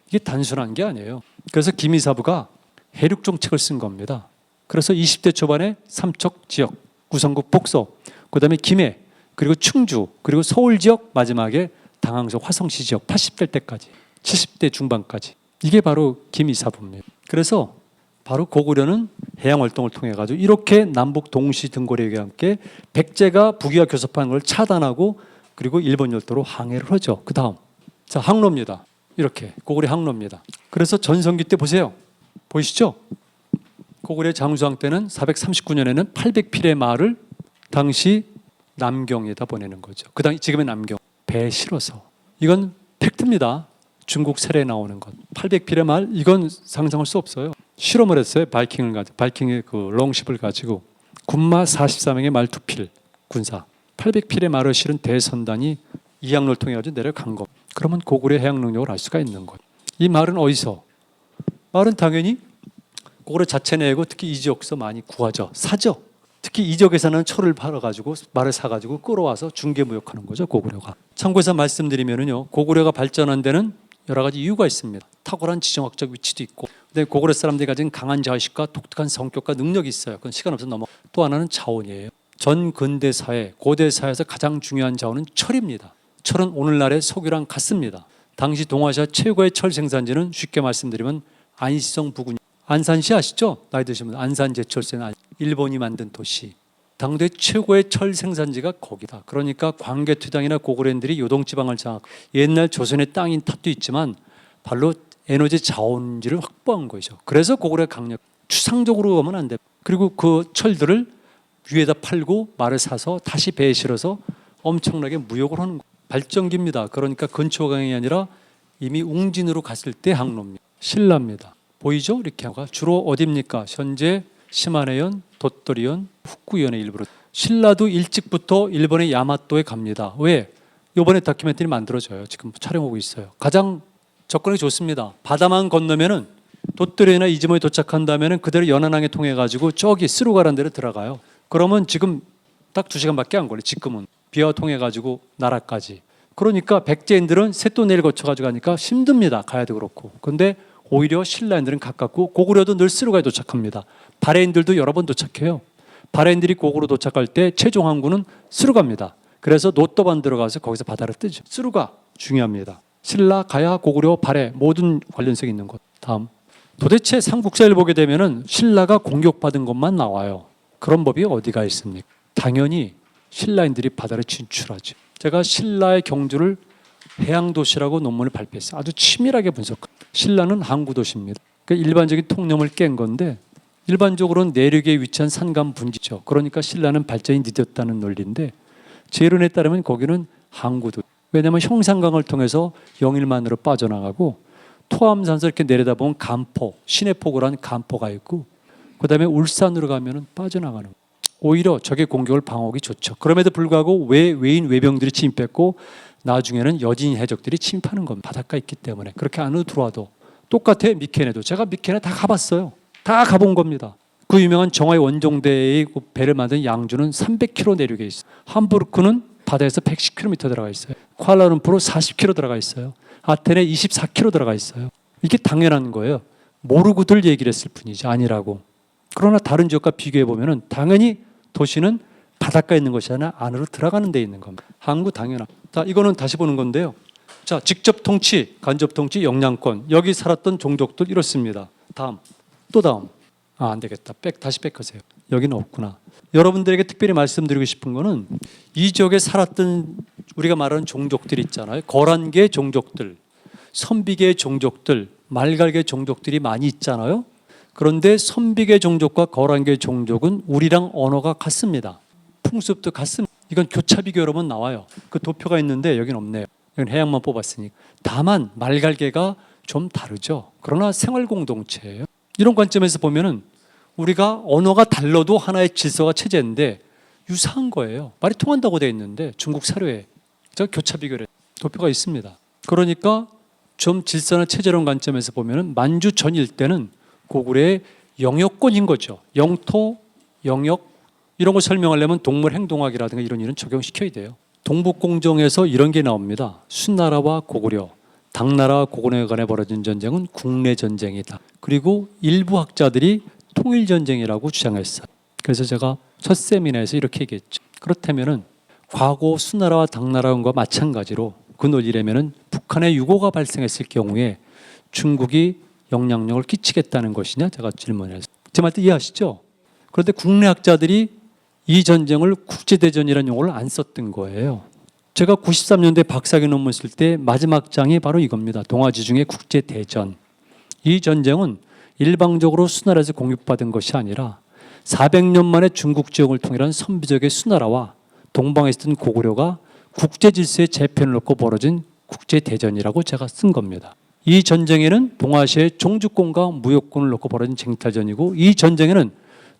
이게 단순한 게 아니에요. 그래서 기미사부가 해륙 정책을 쓴 겁니다. 그래서 20대 초반에 삼척 지역, 구성국 복서, 그다음에 김해, 그리고 충주, 그리고 서울 지역, 마지막에 당항소 화성시 지역 80대 때까지, 70대 중반까지. 이게 바로 기미사부입니다. 그래서 바로 고구려는 해양 활동을 통해 가지고 이렇게 남북 동시 등고리와 함께 백제가 북위와 교섭하는 걸 차단하고, 그리고 일본 열도로 항해를 하죠. 그 다음, 자, 항로입니다. 이렇게 고구려 항로입니다. 그래서 전성기 때 보세요. 보이시죠? 고구려 장수왕 때는 439년에는 800필의 말을 당시 남경에다 보내는 거죠. 그 당시 지금의 남경, 배에 실어서. 이건 팩트입니다. 중국 세례에 나오는 것. 800필의 말, 이건 상상할 수 없어요. 실험을 했어요. 바이킹의 그 롱십을 가지고 군마 44명의 말 2필 군사, 800필의 말을 실은 대선단이 이 항로를 통해 가지고 내려간 것. 그러면 고구려 해양 능력을 알 수가 있는 것. 이 말은 어디서? 말은 당연히 고구려 자체 내고, 특히 이 지역에서 많이 구하죠. 사죠. 특히 이 지역에서는 철을 팔아가지고 말을 사가지고 끌어와서 중개무역하는 거죠, 고구려가. 참고해서 말씀드리면요, 고구려가 발전한 데는 여러 가지 이유가 있습니다. 탁월한 지정학적 위치도 있고, 근데 고구려 사람들이 가진 강한 자의식과 독특한 성격과 능력이 있어요. 그건 시간 없어서 넘어. 또 하나는 자원이에요. 전 근대 사회, 고대 사회에서 가장 중요한 자원은 철입니다. 철은 오늘날의 석유랑 같습니다. 당시 동아시아 최고의 철 생산지는 쉽게 말씀드리면 안시성 부근. 안산시 아시죠? 나이 드신 분. 안산제철소는 일본이 만든 도시. 당대 최고의 철 생산지가 거기다. 그러니까 광개토당이나 고구려인들이 요동지방을 장악. 옛날 조선의 땅인 탓도 있지만 발로 에너지 자원지를 확보한 거죠. 그래서 고구려 강력. 추상적으로 가면 안 돼. 그리고 그 철들을 위에다 팔고 말을 사서 다시 배에 실어서 엄청나게 무역을 하는 거예요. 발전기입니다. 그러니까 근초강이 아니라 이미 웅진으로 갔을 때 항로입니다. 신라입니다. 보이죠? 이렇게 하고 주로 어디입니까? 현재 시마네현, 도토리현, 후쿠이현의 일부로. 신라도 일찍부터 일본의 야마토에 갑니다. 왜? 이번에 다큐멘터리 만들어져요. 지금 촬영하고 있어요. 가장 접근이 좋습니다. 바다만 건너면은 도토리현이나 이즈모에 도착한 다음에는 그대로 연안항에 통해 가지고 저기 스루가라는 데로 들어가요. 그러면 지금 딱 2시간밖에 안 걸려. 지금은 비와 통해 가지고 나라까지. 그러니까 백제인들은 셋도내를 거쳐 가지고 가니까 힘듭니다. 가야도 그렇고. 근데 오히려 신라인들은 가깝고, 고구려도 늘 스루가에 도착합니다. 발해인들도 여러 번 도착해요. 발해인들이 고구려 도착할 때 최종 항구는 스루가입니다. 그래서 노또반 들어가서 거기서 바다를 뜨죠. 스루가 중요합니다. 신라, 가야, 고구려, 발해 모든 관련성이 있는 것. 다음, 도대체 삼국사를 보게 되면은 신라가 공격받은 것만 나와요. 그런 법이 어디가 있습니까? 당연히 신라인들이 바다를 진출하죠. 제가 신라의 경주를 해양도시라고 논문을 발표했어요. 아주 치밀하게 분석합니다. 신라는 항구도시입니다. 그러니까 일반적인 통념을 깬 건데, 일반적으로는 내륙에 위치한 산간 분지죠. 그러니까 신라는 발전이 늦었다는 논리인데, 제 이론에 따르면 거기는 항구도. 왜냐하면 형산강을 통해서 영일만으로 빠져나가고, 토암산서 이렇게 내려다보면 간포, 신의 포구라는 간포가 있고, 그 다음에 울산으로 가면 빠져나가는 거예요. 오히려 적의 공격을 방어하기 좋죠. 그럼에도 불구하고 외인 외병들이 침입했고, 나중에는 여진 해적들이 침입하는 겁니다. 바닷가에 있기 때문에. 그렇게 안으로 들어와도 똑같아. 미케네도 제가 미케네 다 가봤어요. 다 가본 겁니다. 그 유명한 정화의 원종대의 배를 만든 양주는 300km 내륙에 있어요. 함부르크는 바다에서 110km 들어가 있어요. 쿠알라룸푸르 40km 들어가 있어요. 아테네 24km 들어가 있어요. 이게 당연한 거예요. 모르고들 얘기를 했을 뿐이지 아니라고. 그러나 다른 지역과 비교해 보면은 당연히 도시는 바닷가에 있는 것이 아니라 안으로 들어가는 데 있는 겁니다. 항구 당연하다. 자, 이거는 다시 보는 건데요. 자, 직접 통치, 간접 통치, 영향권. 여기 살았던 종족들 이렇습니다. 다음, 또 다음. 안 되겠다. 다시 뺏으세요. 여기는 없구나. 여러분들에게 특별히 말씀드리고 싶은 거는 이 지역에 살았던 우리가 말하는 종족들 있잖아요. 11개 종족들. 선비계 종족들, 말갈계 종족들이 많이 있잖아요. 그런데 선비계 종족과 거란계 종족은 우리랑 언어가 같습니다. 풍습도 같습니다. 이건 교차 비교 여러 번 나와요. 그 도표가 있는데 여긴 없네요. 여긴 해양만 뽑았으니까. 다만 말갈계가 좀 다르죠. 그러나 생활 공동체예요. 이런 관점에서 보면은 우리가 언어가 달라도 하나의 질서가 체제인데 유사한 거예요. 말이 통한다고 되어 있는데 중국 사료에 저 교차 비교를 도표가 있습니다. 그러니까 좀 질서나 체제론 관점에서 보면은 만주 전 일대는 고구려의 영역권인 거죠. 영토, 영역 이런 거 설명하려면 동물 행동학이라든가 이런 일은 적용시켜야 돼요. 동북공정에서 이런 게 나옵니다. 순나라와 고구려, 당나라와 고구려 간에 벌어진 전쟁은 국내 전쟁이다. 그리고 일부 학자들이 통일 전쟁이라고 주장했어요. 그래서 제가 첫 세미나에서 이렇게 얘기했죠. 그렇다면은 과거 수나라와 당나라와 마찬가지로 그 논리라면은 북한에 유고가 발생했을 경우에 중국이 영향력을 끼치겠다는 것이냐 제가 질문했어요. 제 말 이해하시죠? 그런데 국내 학자들이 이 전쟁을 국제대전이라는 용어를 안 썼던 거예요. 제가 93년대 박사학위 논문 쓸 때 마지막 장이 바로 이겁니다. 동아지중해 국제대전. 이 전쟁은 일방적으로 수나라에서 공유받은 것이 아니라 400년 만에 중국 지역을 통일한 선비적의 수나라와 동방에 있던 고구려가 국제질서의 재편을 놓고 벌어진 국제대전이라고 제가 쓴 겁니다. 이 전쟁에는 동아시아의 종주권과 무역권을 놓고 벌어진 쟁탈전이고 이 전쟁에는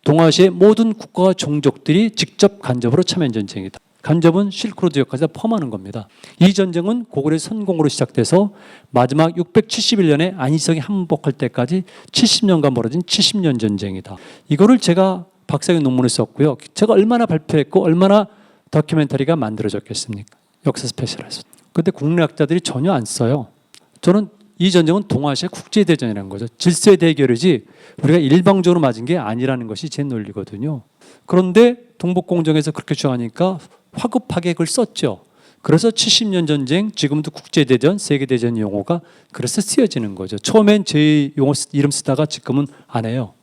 동아시아의 모든 국가와 종족들이 직접 간접으로 참여한 전쟁이다. 간접은 실크로드 역까지 포함하는 겁니다. 이 전쟁은 고구려의 선공으로 시작돼서 마지막 671년에 안희성이 항복할 때까지 70년간 벌어진 70년 전쟁이다. 이거를 제가 박사학위 논문을 썼고요. 제가 얼마나 발표했고 얼마나 다큐멘터리가 만들어졌겠습니까? 역사 스페셜에서. 그런데 국내 학자들이 전혀 안 써요. 저는 이 전쟁은 동아시아 국제대전이라는 거죠. 질서의 대결이지 우리가 일방적으로 맞은 게 아니라는 것이 제 논리거든요. 그런데 동북공정에서 그렇게 주장하니까 화급하게 그걸 썼죠. 그래서 70년 전쟁, 지금도 국제대전, 세계대전 용어가 그래서 쓰여지는 거죠. 처음엔 제 용어 이름 쓰다가 지금은 안 해요.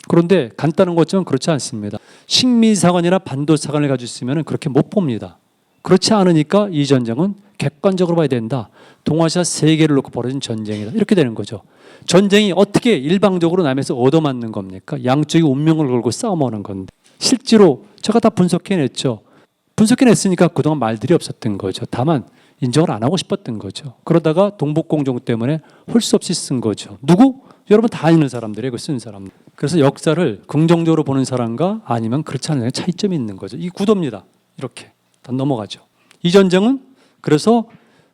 그런데 간단한 것처럼 그렇지 않습니다. 식민사관이나 반도사관을 가지고 있으면 그렇게 못 봅니다. 그렇지 않으니까 이 전쟁은 객관적으로 봐야 된다. 동아시아 세계를 놓고 벌어진 전쟁이다. 이렇게 되는 거죠. 전쟁이 어떻게 일방적으로 남에서 얻어맞는 겁니까? 양쪽이 운명을 걸고 싸움하는 건데 실제로 제가 다 분석해냈죠. 분석해냈으니까 그동안 말들이 없었던 거죠. 다만 인정을 안 하고 싶었던 거죠. 그러다가 동북공정 때문에 할 수 없이 쓴 거죠. 누구? 여러분 다 아는 사람들이에요. 그 쓴 사람들. 그래서 역사를 긍정적으로 보는 사람과 아니면 그렇지 않은 차이점이 있는 거죠. 이 구도입니다. 이렇게 다 넘어가죠. 이 전쟁은 그래서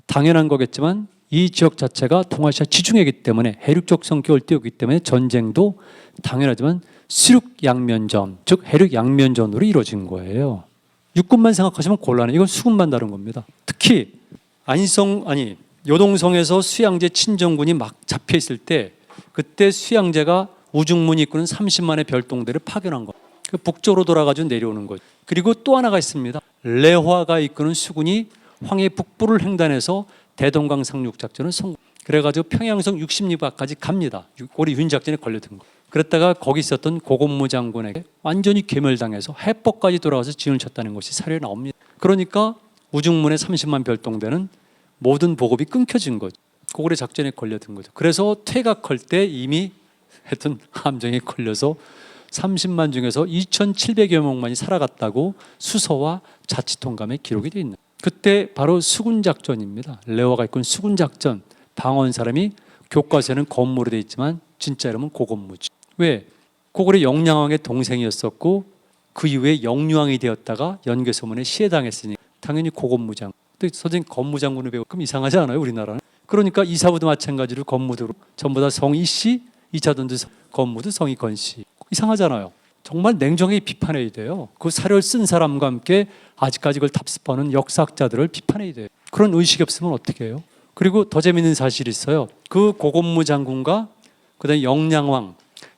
당연한 거겠지만 이 지역 자체가 동아시아 지중해이기 때문에 해륙적 성격을 띄우기 때문에 전쟁도 당연하지만 수륙양면전, 즉 해륙양면전으로 이루어진 거예요. 육군만 생각하시면 곤란해요. 이건 수군만 다른 겁니다. 특히 요동성에서 수양제 친정군이 막 잡혀 있을 때 그때 수양제가 우중문이 이끄는 30만의 별동대를 파견한 거예요. 북쪽으로 돌아가지고 내려오는 거죠. 그리고 또 하나가 있습니다. 레화가 이끄는 수군이 황해 북부를 횡단해서 대동강 상륙 작전을 성공. 그래가지고 평양성 60리바까지 갑니다. 우리 윤 작전에 걸려든 거. 그랬다가 거기 있었던 고건무 장군에게 완전히 괴멸당해서 해법까지 돌아와서 진을 쳤다는 것이 사료에 나옵니다. 그러니까 우중문의 30만 별동대는 모든 보급이 끊겨진 거죠. 고구려 작전에 걸려든 거죠. 그래서 퇴각할 때 이미 하여튼 함정에 걸려서 30만 중에서 2,700여 명만이 살아갔다고 수서와 자치통감에 기록이 되어 있는. 그때 바로 수군작전입니다. 레화가 이끈 수군작전. 방어한 사람이 교과서에는 건무로 되어 있지만 진짜 이름은 고건무죠. 왜? 고구려 영량왕의 동생이었었고 그 이후에 영유왕이 되었다가 연개소문에 시해당했으니 당연히 고건무장. 근데 선생님 건무장군을 배우고 그럼 이상하지 않아요? 우리나라는. 그러니까 이사부도 마찬가지로 건무도 전부 다 성이 씨, 이차전도 건무도 성이 건씨. 이상하잖아요. 정말 냉정하게 비판해야 돼요. 그 사료를 쓴 사람과 함께 아직까지 그걸 답습하는 역사학자들을 비판해야 돼요. 그런 의식이 없으면 어떻게 해요? 그리고 더 재미있는 사실이 있어요. 그 고건무 장군과 그다음에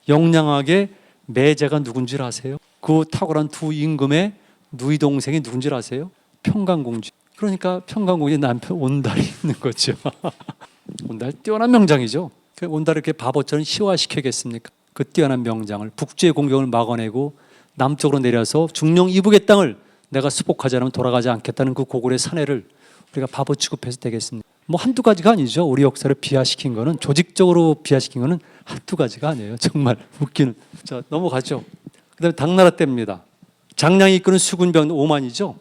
영량왕의 매제가 누군 줄 아세요? 그 탁월한 두 임금의 누이 동생이 누군 줄 아세요? 평강공주. 그러니까 평강공주의 남편 온달이 있는 거죠. 온달 뛰어난 명장이죠. 온달을 이렇게 바보처럼 희화시켜야겠습니까? 그 뛰어난 명장을 북주의 공격을 막아내고 남쪽으로 내려서 중령 이북의 땅을 내가 수복하지 않으면 돌아가지 않겠다는 그 고구려의 사내를 우리가 바보 취급해서 되겠습니까? 뭐 한두 가지가 아니죠. 우리 역사를 비하시킨 거는, 조직적으로 비하시킨 거는 한두 가지가 아니에요. 정말 웃기는. 자, 넘어가죠. 그다음에 당나라 때입니다. 장량이 이끄는 수군병 5만이죠.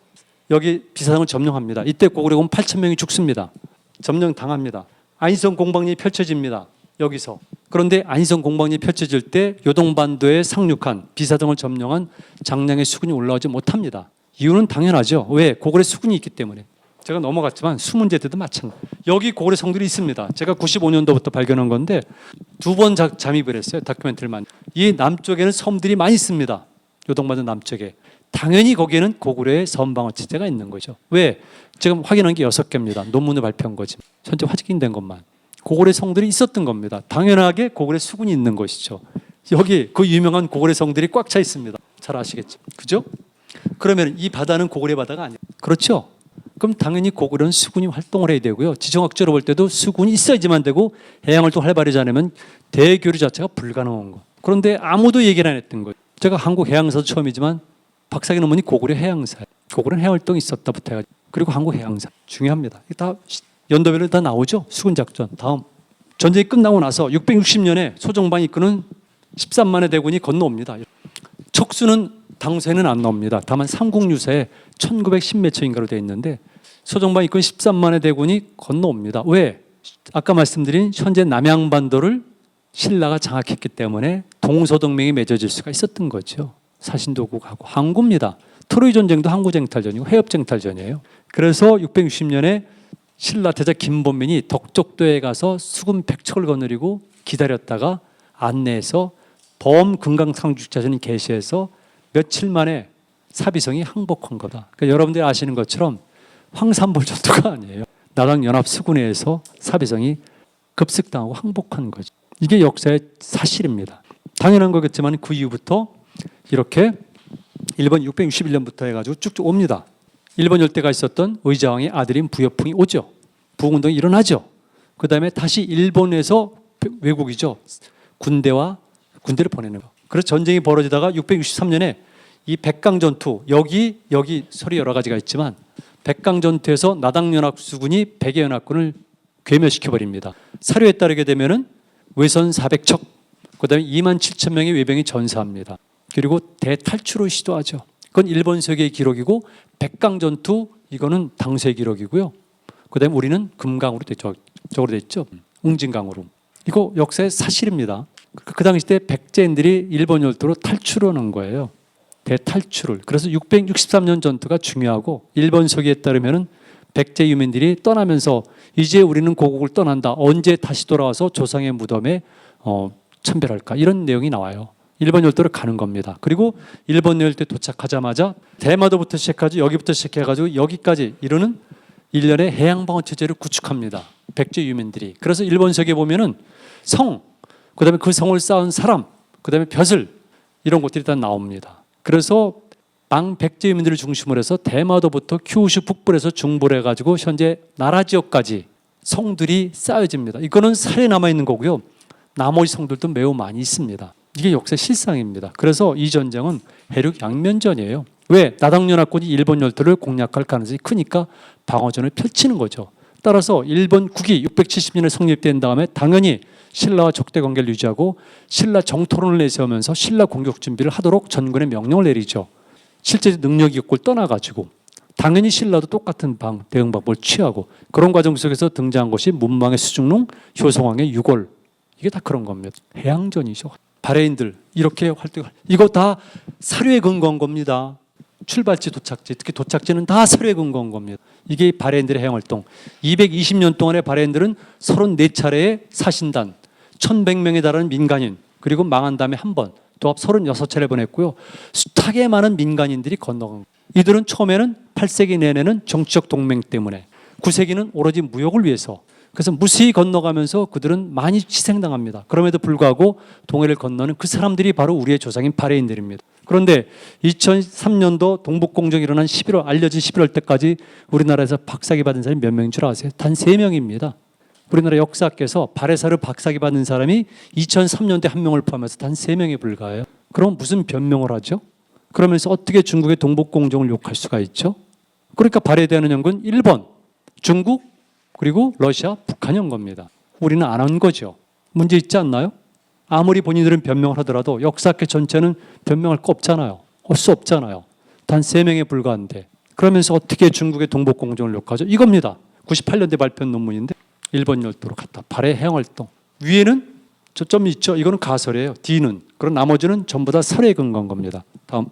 여기 비사성을 점령합니다. 이때 고구려군 8,000명이 죽습니다. 점령당합니다. 안희성 공방이 펼쳐집니다. 여기서. 그런데 안희성 공방이 펼쳐질 때 요동반도에 상륙한 비사성을 점령한 장량의 수군이 올라오지 못합니다. 이유는 당연하죠. 왜? 고구려 수군이 있기 때문에. 제가 넘어갔지만 수문제 때도 마찬가지. 여기 고구려 성들이 있습니다. 제가 95년도부터 발견한 건데 2번 잠입을 했어요. 다큐멘터리를 만. 이 남쪽에는 섬들이 많이 있습니다. 요동반도 남쪽에. 당연히 거기에는 고구려의 섬방어 체제가 있는 거죠. 왜? 지금 확인한 게 6개입니다. 논문을 발표한 거지. 현재 확인된 것만. 고구려 성들이 있었던 겁니다. 당연하게 고구려 수군이 있는 것이죠. 여기 그 유명한 고구려 성들이 꽉 차 있습니다. 잘 아시겠죠? 그죠? 그러면 이 바다는 고구려 바다가 아니에요. 그렇죠? 그럼 당연히 고구려는 수군이 활동을 해야 되고요. 지정학적으로 볼 때도 수군이 있어야지만 되고 해양활동 활발하지 않으면 대교류 자체가 불가능한 거. 그런데 아무도 얘기를 안 했던 거예요. 제가 한국 해양사도 처음이지만 박사기 논문이 고구려 해양사. 고구려 해양활동이 있었다부터 해가지고. 그리고 한국 해양사. 중요합니다. 다 연도별로 다 나오죠. 수군작전. 다음. 전쟁이 끝나고 나서 660년에 소정방이 이끄는 13만의 대군이 건너옵니다. 척수는 당세는 안 나옵니다. 다만 삼국유사에 1910몇 척인가로 되어 있는데 소정방이 이끄는 13만의 대군이 건너옵니다. 왜? 아까 말씀드린 현재 남양반도를 신라가 장악했기 때문에 동서동맹이 맺어질 수가 있었던 거죠. 사신도국하고 항구입니다. 트로이 전쟁도 항구쟁탈전이고 해협쟁탈전이에요. 그래서 660년에 신라 태자 김본민이 덕적도에 가서 수군 100척을 거느리고 기다렸다가 안내해서 범금강상륙작전을 개시해서 며칠 만에 사비성이 항복한 거다. 그러니까 여러분들이 아시는 것처럼 황산벌 전투가 아니에요. 나당연합 수군에서 사비성이 급습당하고 항복한 거죠. 이게 역사의 사실입니다. 당연한 거겠지만 그 이후부터 이렇게 일본 661년부터 해가지고 쭉쭉 옵니다. 일본 열대가 있었던 의자왕의 아들인 부여풍이 오죠. 부흥운동이 일어나죠. 그 다음에 다시 일본에서 외국이죠. 군대를 보내는 거. 그래서 전쟁이 벌어지다가 663년에 이 백강전투, 여기 소리 여러 가지가 있지만 백강전투에서 나당연합수군이 백예연합군을 괴멸시켜버립니다. 사료에 따르게 되면은 외선 400척, 그 다음에 2만 7천 명의 외병이 전사합니다. 그리고 대탈출을 시도하죠. 그건 일본 세계의 기록이고 백강전투 이거는 당시의 기록이고요. 그 다음에 우리는 금강으로 저쪽으로 돼 있죠. 웅진강으로. 이거 역사의 사실입니다. 그 당시 때 백제인들이 일본 열도로 탈출하는 거예요. 대탈출을. 그래서 663년 전투가 중요하고 일본 서기에 따르면은 백제 유민들이 떠나면서 이제 우리는 고국을 떠난다. 언제 다시 돌아와서 조상의 무덤에 참배할까? 이런 내용이 나와요. 일본 열도를 가는 겁니다. 그리고 일본 열도에 도착하자마자 대마도부터 시작하죠. 여기부터 시작해가지고 여기까지 이르는 일련의 해양방어 체제를 구축합니다. 백제 유민들이. 그래서 일본 서기에 보면은 성, 그다음에 그 성을 쌓은 사람, 그다음에 벼슬 이런 것들이 다 나옵니다. 그래서 백제 유민들을 중심으로 해서 대마도부터 큐슈 북부에서 중부를 해가지고 현재 나라 지역까지 성들이 쌓여집니다. 이거는 살에 남아 있는 거고요. 나머지 성들도 매우 많이 있습니다. 이게 역사의 실상입니다. 그래서 이 전쟁은 해륙 양면전이에요. 왜? 나당연합군이 일본 열도를 공략할 가능성이 크니까 방어전을 펼치는 거죠. 따라서 일본 국이 670년에 성립된 다음에 당연히 신라와 적대 관계를 유지하고 신라 정토론을 내세우면서 신라 공격 준비를 하도록 전군에 명령을 내리죠. 실제 능력이 없고 떠나가지고 당연히 신라도 똑같은 대응 방법을 취하고 그런 과정 속에서 등장한 것이 문망의 수중농, 효성왕의 유골. 이게 다 그런 겁니다. 해양전이죠. 바레인들 이렇게 활동을 이거 다 사료에 근거한 겁니다. 출발지, 도착지, 특히 도착지는 다 사료에 근거한 겁니다. 이게 바레인들의 해양활동. 220년 동안의 바레인들은 34차례의 사신단, 1100명에 달하는 민간인, 그리고 망한 다음에 한 번, 도합 36차례 보냈고요. 숱하게 많은 민간인들이 건너간 거예요. 이들은 처음에는 8세기 내내는 정치적 동맹 때문에 9세기는 오로지 무역을 위해서 그래서 무수히 건너가면서 그들은 많이 희생당합니다. 그럼에도 불구하고 동해를 건너는 그 사람들이 바로 우리의 조상인 바레인들입니다. 그런데 2003년도 동북공정이 일어난 알려진 11월 때까지 우리나라에서 박사기 받은 사람이 몇 명인 줄 아세요? 단 3명입니다. 우리나라 역사학에서 바레사를 박사기 받은 사람이 2003년도에 한 명을 포함해서 단 3명에 불과해요. 그럼 무슨 변명을 하죠? 그러면서 어떻게 중국의 동북공정을 욕할 수가 있죠? 그러니까 바레에 대한 연구는 일본, 중국, 그리고 러시아, 북한형 겁니다. 우리는 안 한 거죠. 문제 있지 않나요? 아무리 본인들은 변명을 하더라도 역사학계 전체는 변명할 거 없잖아요. 할 수 없잖아요. 단 3명에 불과한데. 그러면서 어떻게 중국의 동북공정을 욕하죠? 이겁니다. 98년대 발표한 논문인데 일본 열도로 갔다. 발해 해양활동. 위에는 저점이 있죠. 이거는 가설이에요. D는. 그럼 나머지는 전부 다 설에 근거한 겁니다. 다음.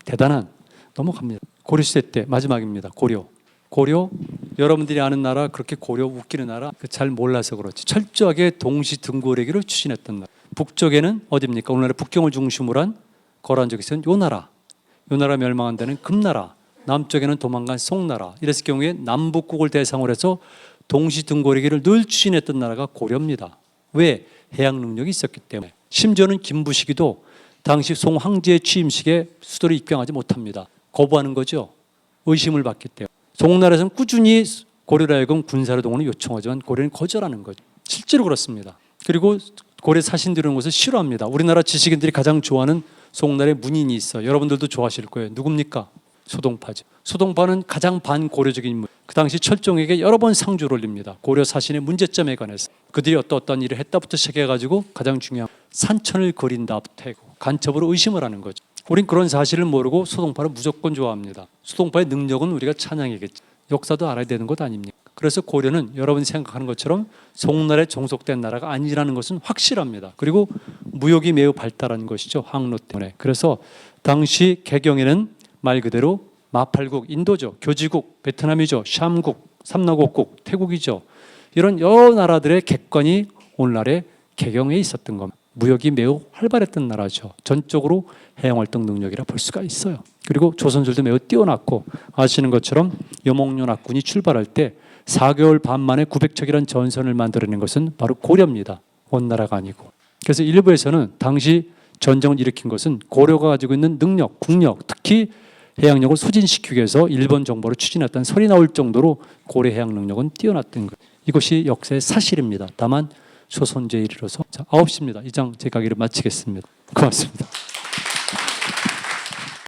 대단한. 넘어갑니다. 고려시대 때 마지막입니다. 고려. 여러분들이 아는 나라 그렇게 고려 웃기는 나라 잘 몰라서 그렇지. 철저하게 동시 등고래기를 추진했던 나라. 북쪽에는 어디입니까? 오늘날의 북경을 중심으로 한 거란 적이 있어요. 요 나라 멸망한 데는 금나라. 남쪽에는 도망간 송나라. 이랬을 경우에 남북국을 대상으로 해서 동시 등고래기를 늘 추진했던 나라가 고려입니다. 왜? 해양 능력이 있었기 때문에. 심지어는 김부식이도 당시 송 황제의 취임식에 수도를 입경하지 못합니다. 거부하는 거죠. 의심을 받기 때문에. 송나라에서는 꾸준히 고려로 하여금 군사를 동원을 요청하지만 고려는 거절하는 거죠. 실제로 그렇습니다. 그리고 고려 사신들이 오는 것을 싫어합니다. 우리나라 지식인들이 가장 좋아하는 송나라의 문인이 있어요. 여러분들도 좋아하실 거예요. 누굽니까? 소동파죠. 소동파는 가장 반고려적인 인물. 그 당시 철종에게 여러 번 상주를 올립니다. 고려 사신의 문제점에 관해서. 그들이 어떤 일을 했다부터 시작해가지고 가장 중요한 산천을 그린다부터 하고 간첩으로 의심을 하는 거죠. 우린 그런 사실을 모르고 소동파를 무조건 좋아합니다. 소동파의 능력은 우리가 찬양이겠지. 역사도 알아야 되는 것 아닙니까? 그래서 고려는 여러분이 생각하는 것처럼 송나라에 종속된 나라가 아니라는 것은 확실합니다. 그리고 무역이 매우 발달한 것이죠. 항로 때문에. 그래서 당시 개경에는 말 그대로 마팔국, 인도죠. 교지국, 베트남이죠. 샴국, 삼라고국, 태국이죠. 이런 여러 나라들의 객관이 오늘날의 개경에 있었던 겁니다. 무역이 매우 활발했던 나라죠. 전적으로 해양활동 능력이라 볼 수가 있어요. 그리고 조선술도 매우 뛰어났고 아시는 것처럼 여몽룡 악군이 출발할 때 4개월 반 만에 900척이라는 전선을 만들어낸 것은 바로 고려입니다. 원나라가 아니고. 그래서 일부에서는 당시 전쟁을 일으킨 것은 고려가 가지고 있는 능력, 국력, 특히 해양력을 소진시키기 위해서 일본 정보를 추진했다는 설이 나올 정도로 고려 해양 능력은 뛰어났던 것. 이것이 역사의 사실입니다. 다만 조선제에 이르러서 9시입니다. 이 장 제 강의를 마치겠습니다. 고맙습니다.